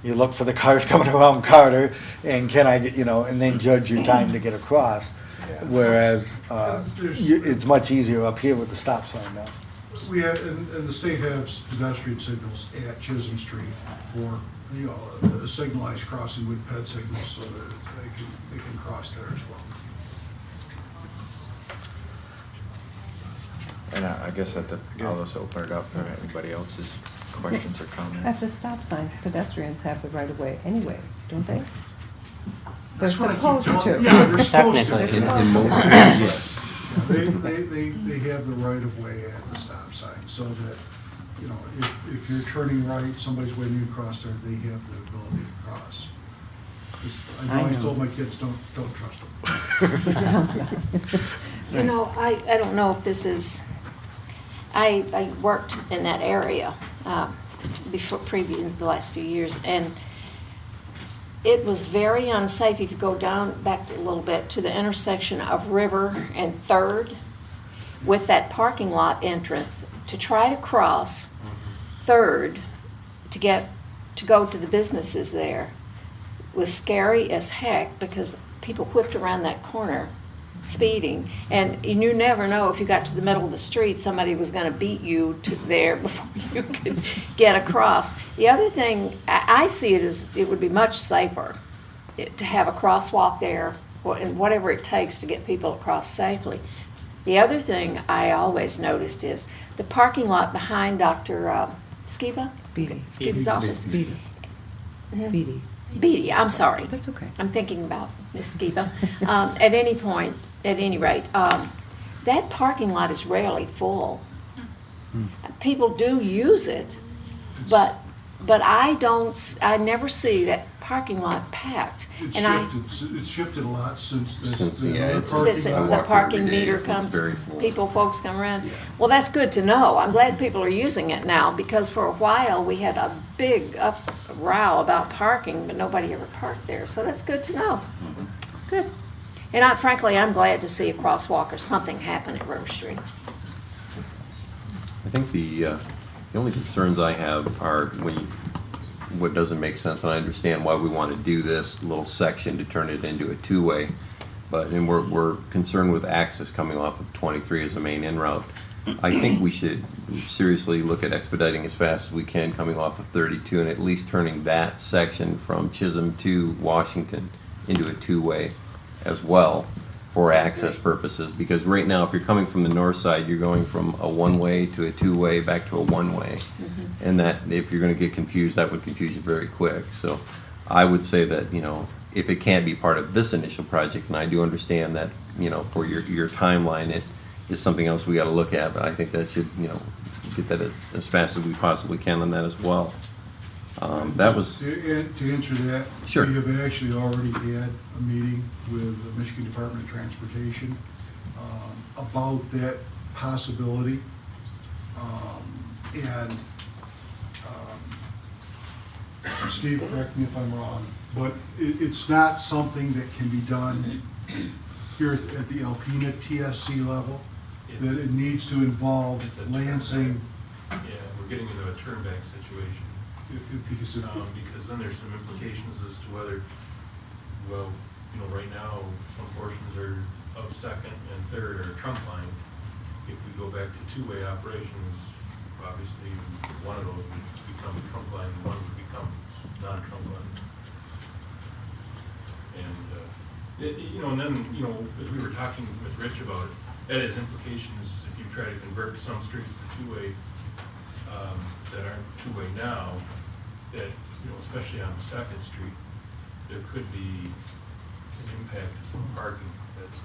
you look for the cars coming around Carter, and can I get, and then judge your time to get across. Whereas, it's much easier up here with the stop sign now. We have, and the state has pedestrian signals at Chisholm Street for, a signalized crossing with ped signals so that they can cross there as well. And I guess I'll just open it up for anybody else's questions or comments. At the stop signs, pedestrians have the right of way anyway, don't they? They're That's what I keep supposed telling- to. Yeah, they're supposed to. They're supposed In most to. yes. They have the right of way at the stop sign, so that, if you're turning right, somebody's waiting to cross there, they have the ability to cross. 'Cause I always told my kids, don't trust them. I don't know if this is, I worked in that area before, previous, the last few years, and it was very unsafe if you go down, back a little bit, to the intersection of River and Third, with that parking lot entrance, to try to cross Third to go to the businesses there was scary as heck, because people whipped around that corner speeding, and you never know, if you got to the middle of the street, somebody was gonna beat you to there before you could get across. The other thing, I see it as, it would be much safer to have a crosswalk there, and whatever it takes to get people across safely. The other thing I always noticed is the parking lot behind Dr. Skiba? Beatty. Skiba's office. Beatty. Mhm. Beatty. Beatty, I'm sorry. That's okay. I'm thinking about Miss Skiba. At any rate, that parking lot is rarely full. People do use it, but I never see that parking lot packed. It's shifted a lot since Since, the yeah, other it's- parking Since I lot. the walk parking every day, meter it's comes, very full. folks come around. Yeah. Well, that's good to know. I'm glad people are using it now, because for a while, we had a big row about parking, but nobody ever parked there, so that's good to know. Good. And frankly, I'm glad to see a crosswalk or something happen at River Street. I think the only concerns I have are what doesn't make sense, and I understand why we want to do this little section to turn it into a two-way, But, and we're concerned with access coming off of 23 as the main in route. I think we should seriously look at expediting as fast as we can coming off of 32 and at least turning that section from Chisholm to Washington into a two-way as well for access purposes. Because right now, if you're coming from the north side, you're going from a one-way to a two-way back to a one-way. And that, if you're gonna get confused, that would confuse you very quick. So I would say that, you know, if it can't be part of this initial project, and I do understand that, you know, for your timeline, it is something else we gotta look at, but I think that should, you know, get that as fast as we possibly can on that as well. That was, To answer that. Sure. We have actually already had a meeting with the Michigan Department of Transportation about that possibility. Steve, correct me if I'm wrong, but it's not something that can be done here at the Alpena TSC level, that it needs to involve Lansing. Yeah, we're getting into a turnback situation. Because then there's some implications as to whether, well, you know, right now, some portions are of second and third are trunk line. If we go back to two-way operations, obviously, one of those would become trunk line, and one would become non-trunk line. And, you know, and then, you know, as we were talking with Rich about it, that has implications if you try to convert some streets to two-way, that aren't two-way now, that, you know, especially on Second Street, there could be an impact to some parking that's,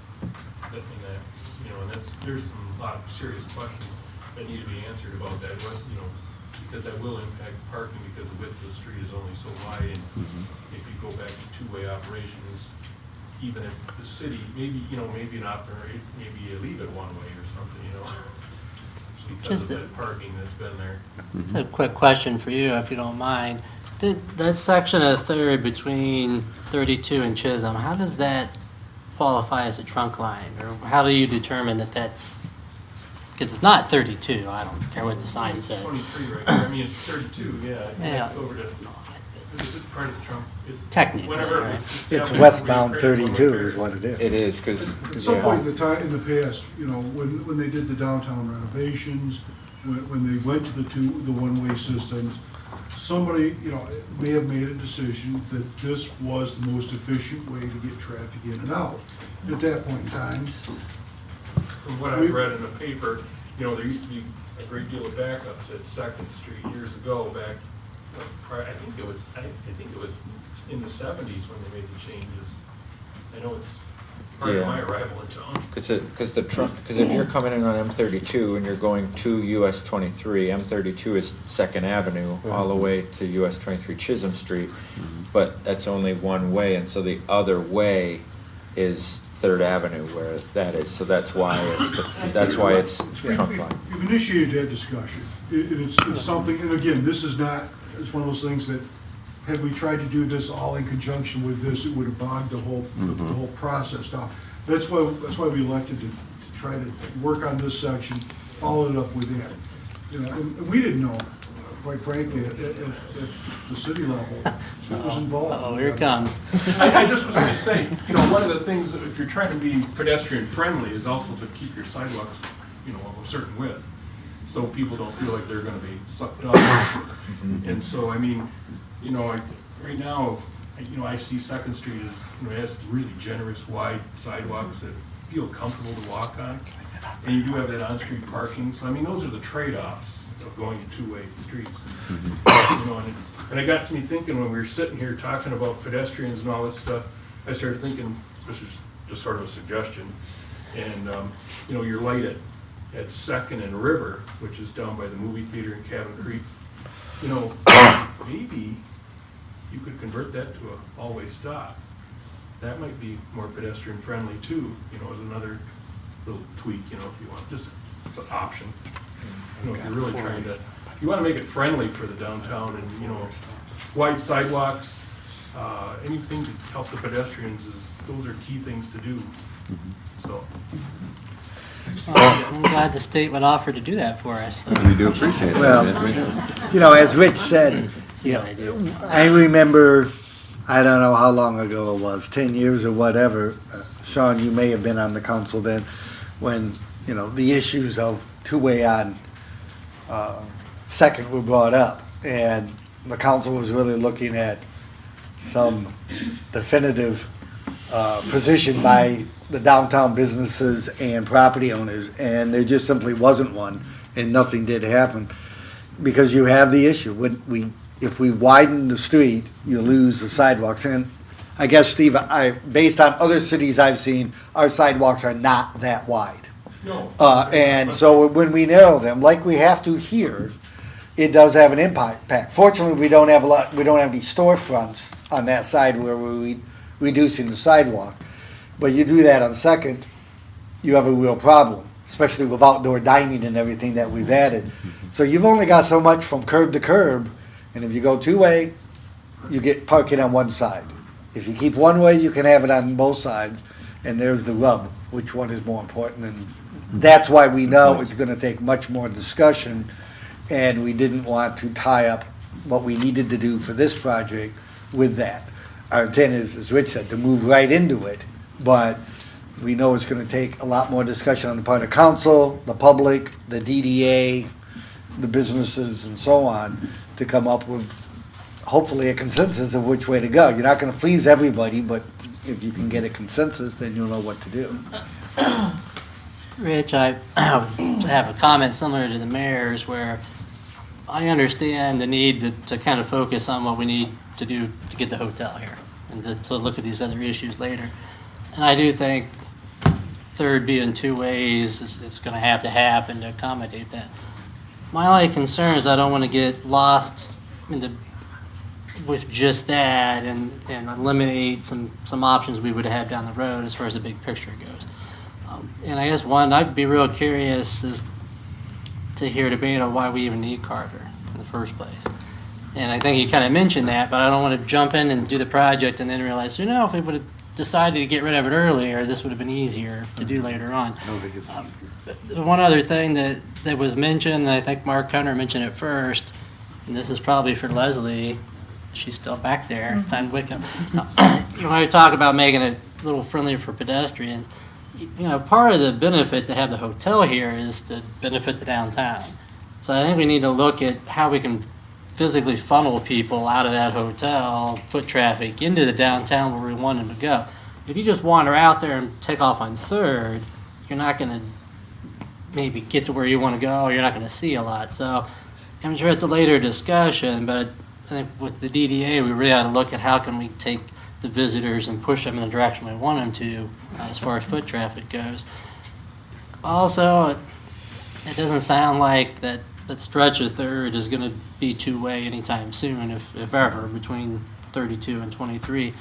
you know, and there's a lot of serious questions that need to be answered about that, you know, because that will impact parking because the width of the street is only so wide, and if you go back to two-way operations, even if the city, maybe, you know, maybe you leave it one way or something, you know, because of that parking that's been there. Just a quick question for you, if you don't mind. That section of Third between 32 and Chisholm, how does that qualify as a trunk line? Or how do you determine that that's, because it's not 32, I don't care what the sign It's says. 23 right there, I mean, it's 32, yeah, it Yeah. connects over to, it's just part of the trunk. Technically, Whatever it right. was It's established westbound when we created 32 one is what it is. It is, because. At some point in the time, in the past, you know, when they did the downtown renovations, when they went to the one-way systems, somebody, you know, may have made a decision that this was the most efficient way to get traffic in and out. At that point in time, From what I've read in the paper, you know, there used to be a great deal of backups at Second Street years ago, back, I think it was in the 70s when they made the changes. I know it's part of my arrival in town. Because if you're coming in on M32 and you're going to US 23, M32 is Second Avenue all the way to US 23 Chisholm Street, but that's only one way, and so the other way is Third Avenue where that is, so that's why it's trunk line. you've initiated that discussion. It's something, and again, this is not, it's one of those things that, had we tried to do this all in conjunction with this, it would have bogged the whole process down. That's why we elected to try to work on this section, follow it up with that. You know, and we didn't know, quite frankly, at the city level, it was involved. Oh, here it comes. I just was gonna say, you know, one of the things, if you're trying to be pedestrian friendly, is also to keep your sidewalks, you know, of a certain width, so people don't feel like they're gonna be sucked up. And so, I mean, you know, right now, you know, I see Second Street as, you know, it has really generous wide sidewalks that feel comfortable to walk on. And you do have that on-street parking, so I mean, those are the trade-offs of going to two-way streets. You know, and it got me thinking when we were sitting here talking about pedestrians and all this stuff, I started thinking, this is just sort of a suggestion, and, you know, your light at Second and River, which is down by the movie theater in Cabin Creek, you know, maybe you could convert that to a all-way stop. That might be more pedestrian friendly too, you know, as another little tweak, you know, if you want, just, it's an option. You know, if you're really trying to, you wanna make it friendly for the downtown and, you know, wide sidewalks, anything to help the pedestrians those are key things to do, so. I'm glad the state would offer to do that for us. So. We do appreciate it. Well, Yes, we do. you know, as Rich said, you know, I remember I don't know how long ago it was, 10 years or whatever. Sean, you may have been on the council then, when, you know, the issues of two-way on Second were brought up. And the council was really looking at some definitive position by the downtown businesses and property owners, and there just simply wasn't one, and nothing did happen. Because you have the issue, if we widen the street, you lose the sidewalks. And I guess, Steve, based on other cities I've seen, our sidewalks are not that wide. No. And so when we narrow them, like we have to here, it does have an impact. Fortunately, we don't have any storefronts on that side where we're reducing the sidewalk. But you do that on Second, you have a real problem, especially with outdoor dining and everything that we've added. So you've only got so much from curb to curb, and if you go two-way, you get parking on one side. If you keep one way, you can have it on both sides, and there's the rub, which one is more important. And that's why we know it's gonna take much more discussion, and we didn't want to tie up what we needed to do for this project with that. Our intent is, as Rich said, to move right into it, but we know it's gonna take a lot more discussion on the part of council, the public, the DDA, the businesses, and so on, to come up with hopefully a consensus of which way to go. You're not gonna please everybody, but if you can get a consensus, then you'll know what to do. Rich, I have a comment similar to the mayor's, where I understand the need to kind of focus on what we need to do to get the hotel here, and to look at these other issues later. And I do think Third being two ways, it's gonna have to happen to accommodate that. My only concern is I don't wanna get lost with just that and eliminate some options we would have down the road as far as the big picture goes. And I guess one, I'd be real curious is to hear a debate on why we even need Carter in the first place. And I think you kind of mentioned that, but I don't want to jump in and do the project and then realize, you know, if we would have decided to get rid of it earlier, this would have been easier to do later on. One other thing that was mentioned, and I think Mark Hunter mentioned it first, and this is probably for Leslie, she's still back there, time to Wickham. You want to talk about making it a little friendlier for pedestrians. You know, part of the benefit to have the hotel here is to benefit the downtown. So I think we need to look at how we can physically funnel people out of that hotel, foot traffic, into the downtown where we want them to go. If you just wander out there and take off on Third, you're not going to maybe get to where you want to go, or you're not going to see a lot. So I'm sure it's a later discussion, but I think with the DDA, we really ought to look at how can we take the visitors and push them in the direction we want them to as far as foot traffic goes. Also, it doesn't sound like that stretch of Third is going to be two-way anytime soon, if ever, between 32 and 23.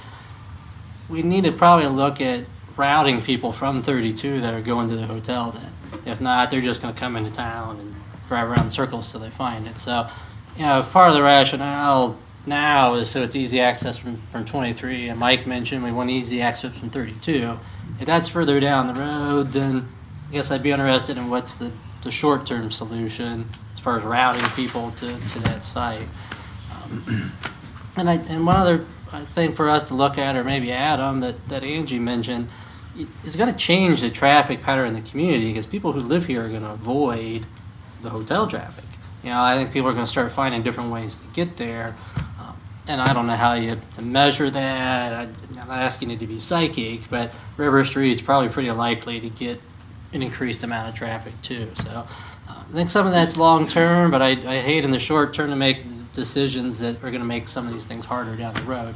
We need to probably look at routing people from 32 that are going to the hotel then. If not, they're just going to come into town and drive around in circles till they find it. So, you know, if part of the rationale now is so it's easy access from 23, and Mike mentioned we want easy access from 32. If that's further down the road, then I guess I'd be interested in what's the short-term solution as far as routing people to that site. And one other thing for us to look at, or maybe Adam, that Angie mentioned, is going to change the traffic pattern in the community, because people who live here are going to avoid the hotel traffic. You know, I think people are going to start finding different ways to get there. And I don't know how you measure that. I'm not asking you to be psychic, but River Street's probably pretty likely to get an increased amount of traffic too. So I think some of that's long-term, but I hate in the short term to make decisions that are going to make some of these things harder down the road.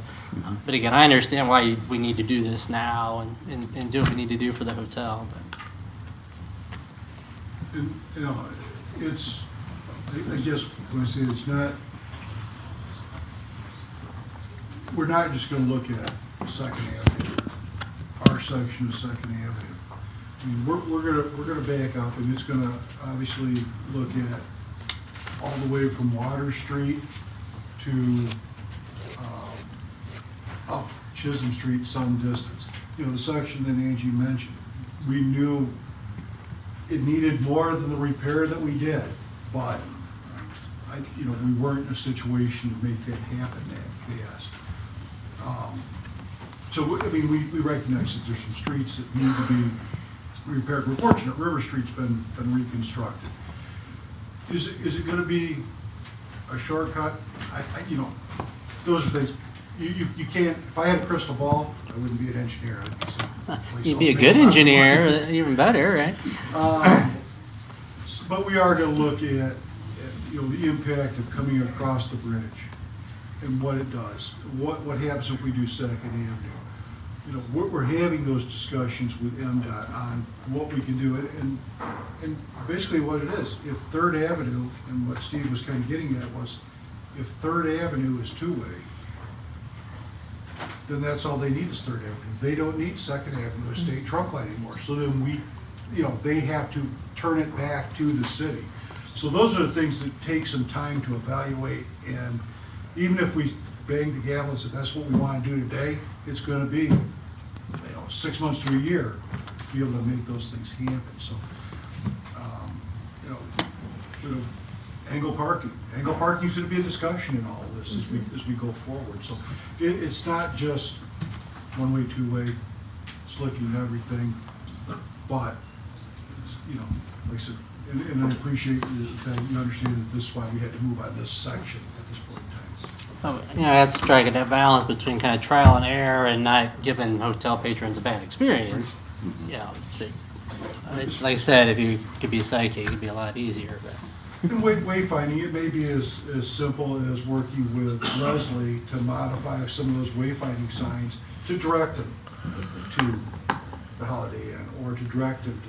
But again, I understand why we need to do this now and do what we need to do for the hotel. But. And, you know, it's, I guess when I say it's not, we're not just gonna look at Second Avenue, our section of Second Avenue. I mean, we're gonna back up, and it's gonna obviously look at all the way from Water Street to up Chisholm Street, some distance. You know, the section that Angie mentioned, we knew it needed more than the repair that we did, but we weren't in a situation to make that happen that fast. So, I mean, we recognize that there's some streets that need to be repaired. We're fortunate, River Street's been reconstructed. Is it gonna be a shortcut? You know, those are things, you can't, if I had a crystal ball, I wouldn't be an engineer. I'd be someplace You'd be a else good making lots of money. engineer, even better, right? But we are gonna look at, you know, the impact of coming across the bridge and what it does. What happens if we do Second Avenue? You know, we're having those discussions with MDOT on what we can do, and basically what it is. If Third Avenue, and what Steve was kind of getting at was, if Third Avenue is two-way, then that's all they need is Third Avenue. They don't need Second Avenue as state trunk line anymore. So then we, you know, they have to turn it back to the city. So those are the things that take some time to evaluate, and even if we bang the gavel and say that's what we want to do today, it's going to be, you know, 6 months to a year to be able to make those things happen. So, you know, angle parking is going to be a discussion in all of this as we go forward. So it's not just one-way, two-way, slicking and everything, but it's, you know, like I said, and I appreciate the fact that you understand that this is why we had to move on this section at this point in time. You know, that's striking that balance between kind of trial and error and not giving hotel patrons a bad experience. You know, it's like I said, if you could be psychic, it'd be a lot easier, but. And wayfinding, it may be as simple as working with Leslie to modify some of those wayfinding signs to direct them to the Holiday Inn or to direct them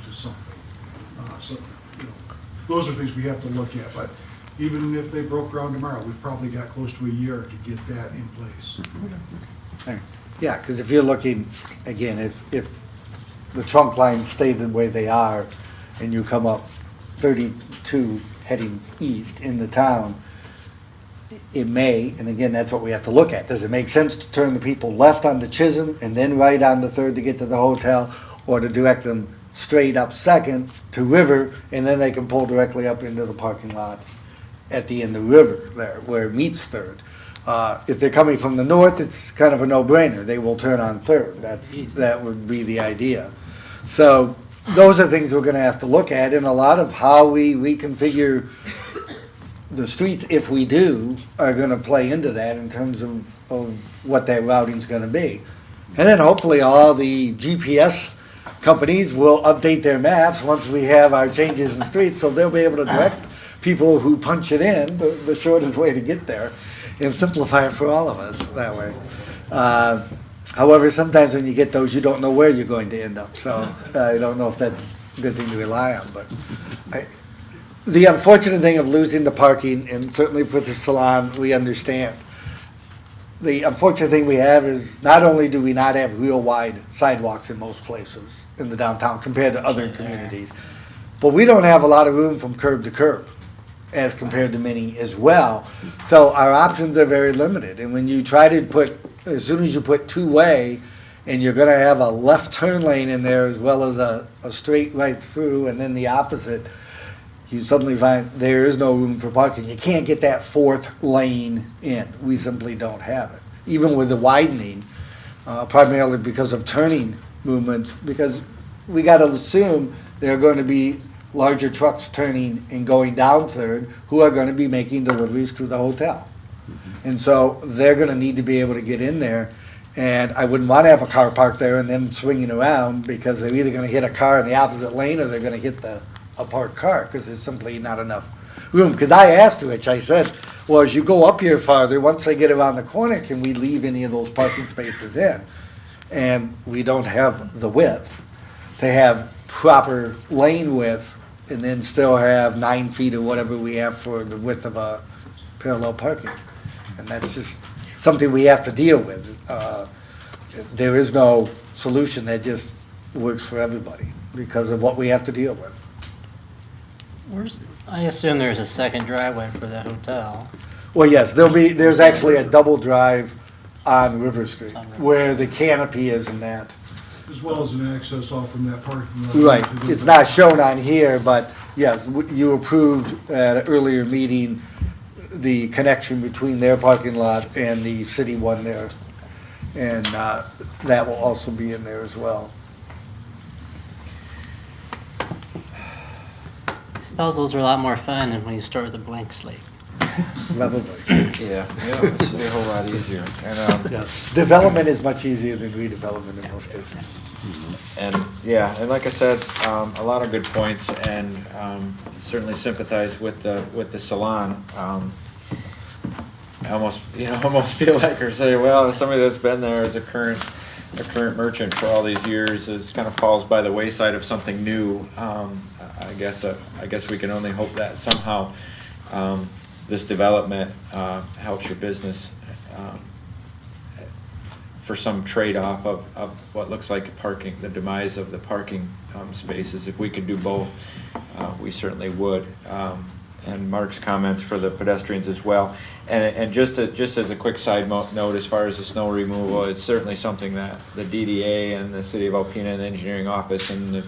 to something. So, you know, those are things we have to look at, but even if they broke ground tomorrow, we've probably got close to a year to get that in place. Yeah, because if you're looking, again, if the trunk lines stay the way they are and you come up 32 heading east in the town, it may, and again, that's what we have to look at. Does it make sense to turn the people left onto Chisholm and then right on the Third to get to the hotel, or to direct them straight up Second to River, and then they can pull directly up into the parking lot at the end of River there, where it meets Third? If they're coming from the north, it's kind of a no-brainer. They will turn on Third. That would be the idea. So those are things we're gonna have to look at, and a lot of how we reconfigure the streets, if we do, are gonna play into that in terms of what that routing's gonna be. And then hopefully all the GPS companies will update their maps once we have our changes in streets, so they'll be able to direct people who punch it in the shortest way to get there, and simplify it for all of us that way. However, sometimes when you get those, you don't know where you're going to end up, so I don't know if that's a good thing to rely on, but the unfortunate thing of losing the parking, and certainly for the salon, we understand. The unfortunate thing we have is not only do we not have real wide sidewalks in most places in the downtown compared to other communities, but we don't have a lot of room from curb to curb as compared to many as well. So our options are very limited. And when you try to put, as soon as you put two-way, and you're gonna have a left turn lane in there as well as a straight right through and then the opposite, you suddenly find there is no room for parking. You can't get that fourth lane in. We simply don't have it. Even with the widening, primarily because of turning movements, because we gotta assume there are going to be larger trucks turning and going down Third who are gonna be making deliveries to the hotel. And so they're gonna need to be able to get in there, and I wouldn't wanna have a car parked there and them swinging around, because they're either gonna hit a car in the opposite lane or they're gonna hit a parked car, because there's simply not enough room. Because I asked Rich, I said, well, as you go up here farther, once they get around the corner, can we leave any of those parking spaces in? And we don't have the width to have proper lane width and then still have 9 feet or whatever we have for the width of a parallel parking. And that's just something we have to deal with. There is no solution that just works for everybody because of what we have to deal with. I assume there's a second driveway for the hotel. Well, yes, there's actually a double drive on River Street where the canopy is and that. As well as an access off from that parking lot. Right, it's not shown on here, but yes, you approved at an earlier meeting the connection between their parking lot and the city one there. And that will also be in there as well. These puzzles are a lot more fun than when you start with a blank slate. Probably. Yeah, this will be a whole lot easier. And, Yes, development is much easier than redevelopment in most cases. and, yeah, and like I said, a lot of good points, and certainly sympathize with the salon. I almost feel like or say, well, somebody that's been there as a current merchant for all these years is kind of falls by the wayside of something new. I guess we can only hope that somehow this development helps your business for some trade-off of what looks like parking, the demise of the parking spaces. If we could do both, we certainly would. And Mark's comments for the pedestrians as well. And just as a quick side note, as far as the snow removal, it's certainly something that the DDA and the City of Alpena and the Engineering Office and the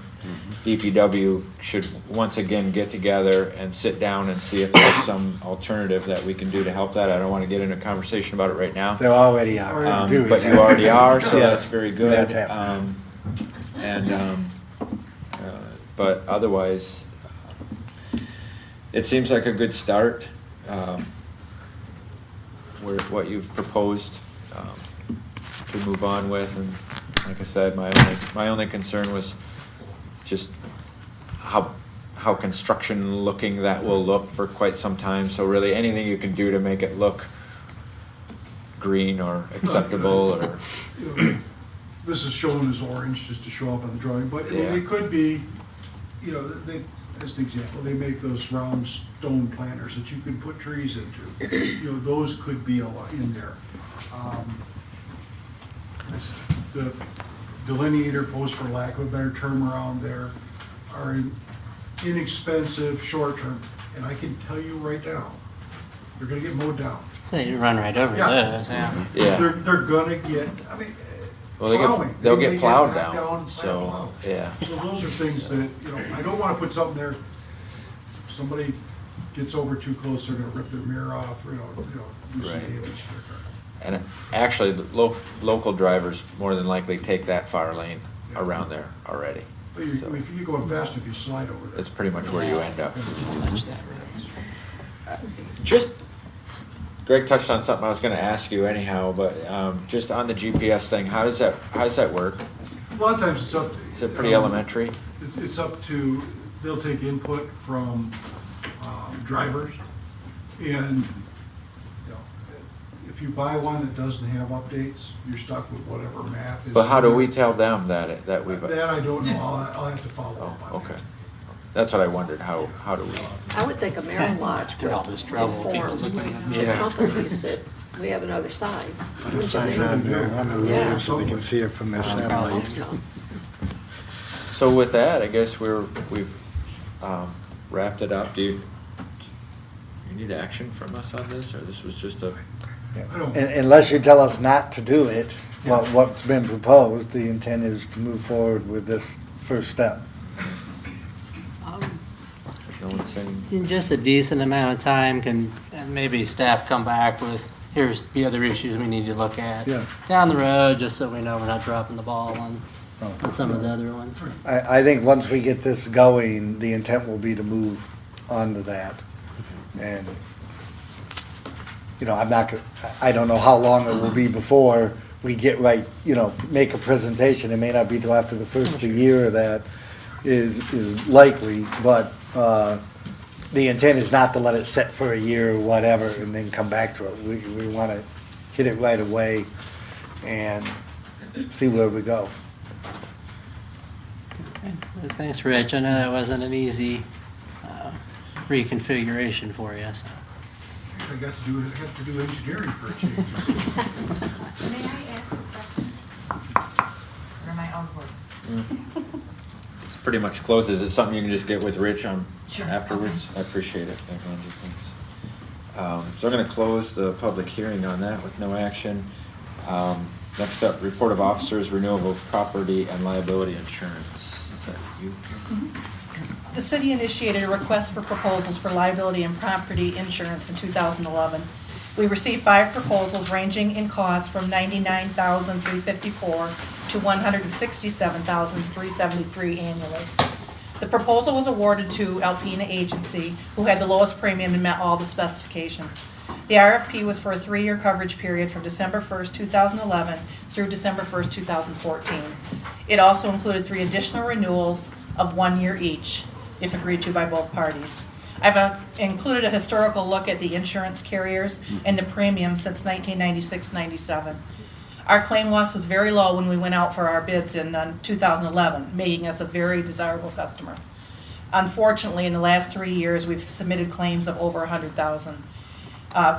DPW should once again get together and sit down and see if there's some alternative that we can do to help that. I don't want to get into a conversation about it right now. They already are. But you already are, so Yeah. that's very good. That's happening. But otherwise, it seems like a good start, what you've proposed to move on with. And like I said, my only concern was just how construction looking that will look for quite some time. So really, anything you can do to make it look green or acceptable or. This is shown as orange just to show up on the drawing, but Yeah. it could be, as an example, they make those round stone planters that you can put trees into. Those could be a lot in there. The delineator posts, for lack of a better term around there, are inexpensive, short term, and I can tell you right now, they're gonna get mowed down. So you run right over Yeah. those, yeah. Yeah. They're gonna get, Well, plowing. they'll They get plowed knocked down, by a so, plow. yeah. So those are things that, I don't wanna put something there, somebody gets over too close, they're gonna rip their mirror off, do some Right. damage to their car. And actually, the local drivers more than likely take that fire lane around there already. But So if you go fast, if you slide over there. it's pretty much where you end up. Just, Greg touched on something I was gonna ask you anyhow, but just on the GPS thing, how does that work? A lot of times it's up to. Is it pretty elementary? It's up to, they'll take input from drivers, and, if you buy one that doesn't have updates, you're stuck with whatever map is. But how do we tell them that we've? That I don't know, I'll have to follow Oh, up on that. okay. That's what I wondered, how do we? I would think Amerilodge Through all this would trouble, inform people looking at the Yeah. companies that we have another side. Put a sign on there, on the Yeah. road so they can see it from their I satellite. hope so. So with that, I guess we've wrapped it up. Do you need action from us on this, or this was just a? I don't- Unless you tell us not to do it, what's been proposed, the intent is to move forward with this first step. No one's saying. In just a decent amount of time can, and maybe staff come back with, here's the other issues we need to look at. Yeah. Down the road, just so we know we're not dropping the ball on some of the other ones. I think once we get this going, the intent will be to move on to that. And, I don't know how long it will be before we get right, make a presentation. It may not be till after the first of the year that is likely, but the intent is not to let it sit for a year or whatever and then come back to it. We want to hit it right away and see where we go. Thanks, Rich. I know that wasn't an easy reconfiguration for you, so. I have to do engineering for a change. May I ask a question? Or am I on board? It's pretty much closed. Is it something you can just get with Rich Sure. afterwards? I appreciate it. That kinds of things. So I'm going to close the public hearing on that with no action. Next up, report of officers, renewal of property and liability insurance. Is that you? The city initiated a request for proposals for liability and property insurance in 2011. We received 5 proposals ranging in cost from $99,354 to $167,373 annually. The proposal was awarded to Alpena Agency, who had the lowest premium and met all the specifications. The RFP was for a 3-year coverage period from December 1st, 2011 through December 1st, 2014. It also included 3 additional renewals of 1 year each, if agreed to by both parties. I've included a historical look at the insurance carriers and the premium since 1996-97. Our claim loss was very low when we went out for our bids in 2011, making us a very desirable customer. Unfortunately, in the last 3 years, we've submitted claims of over 100,000.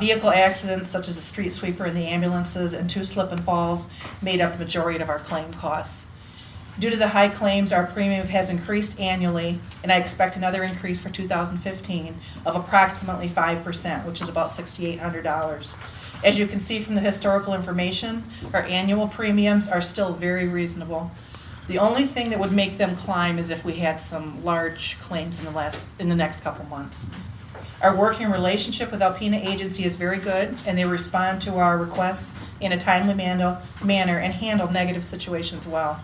Vehicle accidents such as a street sweeper and the ambulances and 2 slip and falls made up the majority of our claim costs. Due to the high claims, our premium has increased annually, and I expect another increase for 2015 of approximately 5%, which is about $6,800. As you can see from the historical information, our annual premiums are still very reasonable. The only thing that would make them climb is if we had some large claims in the next couple months. Our working relationship with Alpena Agency is very good, and they respond to our requests in a timely manner and handle negative situations well.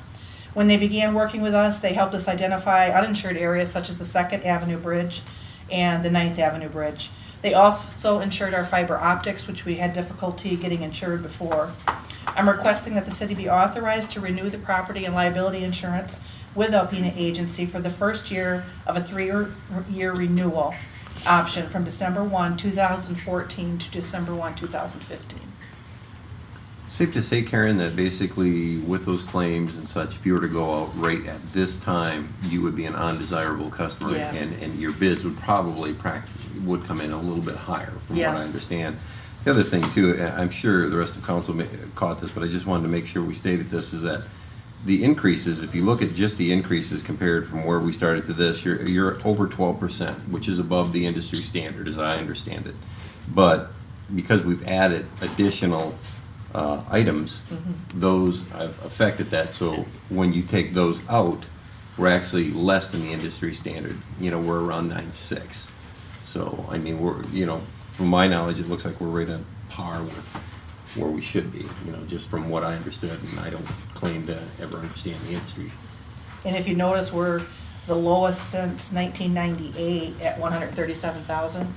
When they began working with us, they helped us identify uninsured areas such as the 2nd Avenue Bridge and the 9th Avenue Bridge. They also insured our fiber optics, which we had difficulty getting insured before. I'm requesting that the city be authorized to renew the property and liability insurance with Alpena Agency for the first year of a 3-year renewal option from December 1, 2014 to December 1, 2015. Safe to say, Karen, that basically with those claims and such, if you were to go out right at this time, you would be an undesirable customer, Yeah. and your bids would probably would come in a little bit higher, from what I Yes. understand. The other thing too, I'm sure the rest of council caught this, but I just wanted to make sure we stated this, is that the increases, if you look at just the increases compared from where we started to this, you're over 12%, which is above the industry standard, as I understand it. But because we've added additional items, those have affected that. So when you take those out, we're actually less than the industry standard. You know, we're around 9.6. So, I mean, we're, you know, from my knowledge, it looks like we're right on par with where we should be, you know, just from what I understood, and I don't claim to ever understand the industry. And if you notice, we're the lowest since 1998 at 137,000.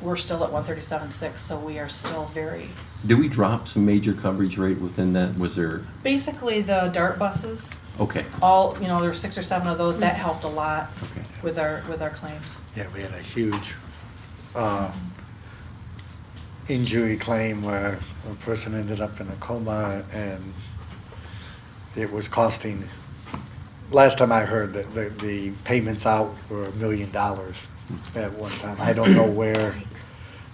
We're still at 137.6, so we are still very. Did we drop some major coverage rate within that? Was there? Basically, the DART buses. Okay. All, you know, there were 6 or 7 of those. That helped a lot Okay. with our claims. Yeah, we had a huge injury claim where a person ended up in a coma, and it was costing, last time I heard, that the payments out were $1 million at one time. I don't know where,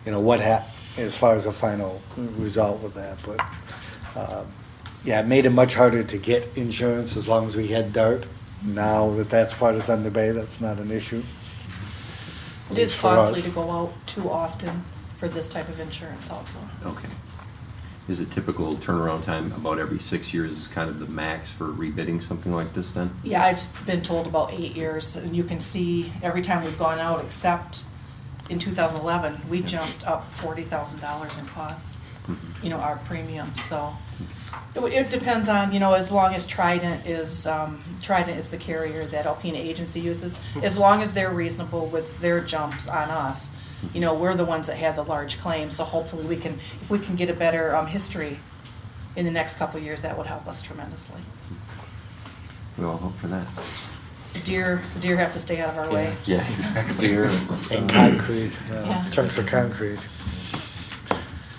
you know, what happened as far as the final result with that, but yeah, it made it much harder to get insurance as long as we had DART. Now that that's part of Thunder Bay, that's not an issue. It is For costly us. to go out too often for this type of insurance also. Okay. Is it typical turnaround time about every 6 years is kind of the max for rebidding something like this then? Yeah, I've been told about 8 years, and you can see every time we've gone out, except in 2011, we jumped up $40,000 in costs, you know, our premiums, so. It depends on, you know, as long as Trident is the carrier that Alpena Agency uses, as long as they're reasonable with their jumps on us. You know, we're the ones that had the large claims, so hopefully we can, if we can get a better history in the next couple of years, that would help us tremendously. We all hope for that. The deer have to stay out of our way. Yeah, exactly. Deer And concrete, Yeah. chunks of concrete.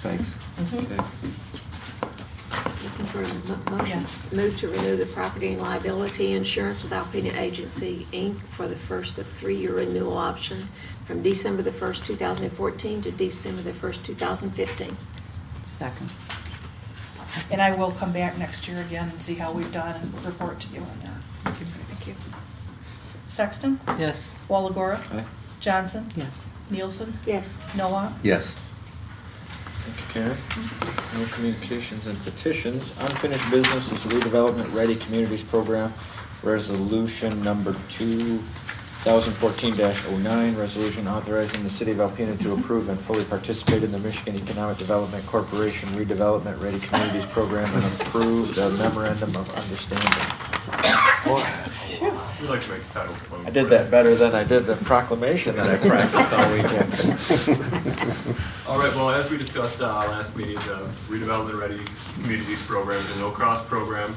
Thanks. Mhm. Okay. Looking for a motion. Yes. Move to renew the property and liability insurance with Alpena Agency, Inc. for the first of 3-year renewal option from December the 1st, 2014 to December the 1st, 2015. Second. And I will come back next year again and see how we've done and report to you on that. Thank you. Sexton? Yes. Walagora? Aye. Johnson? Yes. Nielsen? Yes. Noah? Yes. Thank you, Karen. No communications and petitions. Unfinished business is redevelopment ready communities program, resolution number 2 2014-09, resolution authorizing the city of Alpena to approve and fully participate in the Michigan Economic Development Corporation Redevelopment Ready Communities Program and approve the memorandum of understanding. We like to make the titles fun. I did that better than I did the proclamation that I practiced all weekend. All right, well, as we discussed last meeting, the Redevelopment Ready Communities Program is a no-cost program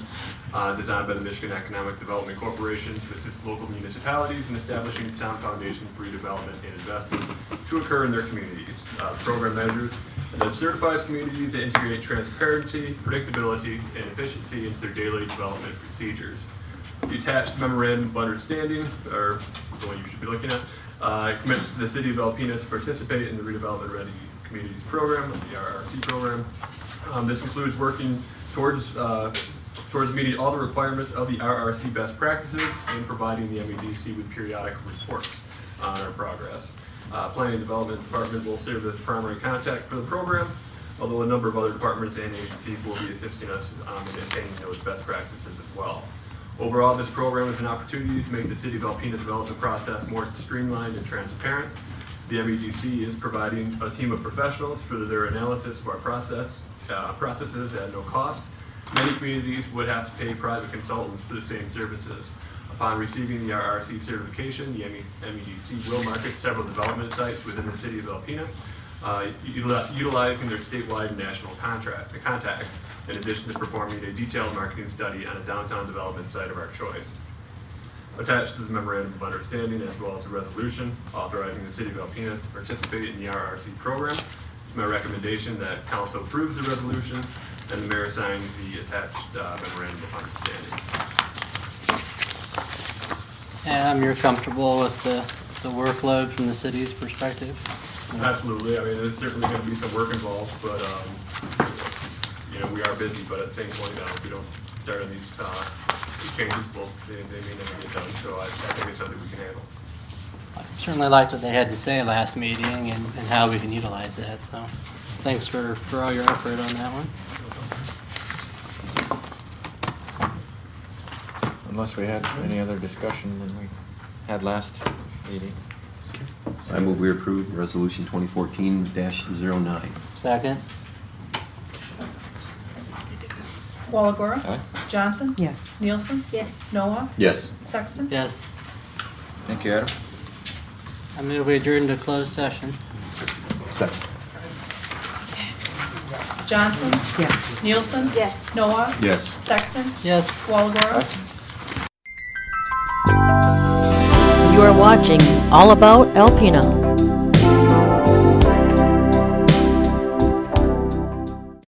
designed by the Michigan Economic Development Corporation to assist local municipalities in establishing sound foundation for redevelopment and investment to occur in their communities. The program measures and then certifies communities that integrate transparency, predictability, and efficiency into their daily development procedures. The attached memorandum of understanding, or the one you should be looking at, commits the city of Alpena to participate in the Redevelopment Ready Communities Program, the RRC program. This includes working towards meeting all the requirements of the RRC best practices and providing the MEDC with periodic reports on our progress. Planning and Development Department will serve as primary contact for the program, although a number of other departments and agencies will be assisting us in attaining those best practices as well. Overall, this program is an opportunity to make the City of Alpena development process more streamlined and transparent. The MEDC is providing a team of professionals for their analysis of our processes at no cost. Many communities would have to pay private consultants for the same services. Upon receiving the RRC certification, the MEDC will market several development sites within the City of Alpena, utilizing their statewide and national contacts, in addition to performing a detailed marketing study on a downtown development site of our choice. Attached is a memorandum of understanding as well as a resolution authorizing the City of Alpena to participate in the RRC program. It's my recommendation that council approves the resolution and the mayor signs the attached memorandum of understanding. You're comfortable with the workload from the city's perspective? Absolutely. I mean, there's certainly going to be some work involved, but we are busy. But at the same point, if we don't start on these changes, well, they may never get done. So I think it's something we can handle. I certainly liked what they had to say last meeting and how we can utilize that. So thanks for all your effort on that one. Unless we had any other discussion than we had last meeting. I move we approve resolution 2014-09. Second. Walagora? Aye. Johnson? Yes. Nielsen? Yes. Noah? Yes. Sexton? Yes. Thank you, Adam. I move we adjourn to closed session. Second. Johnson? Yes. Nielsen? Yes. Noah? Yes. Sexton? Yes. Walagora? You are watching All About Alpena.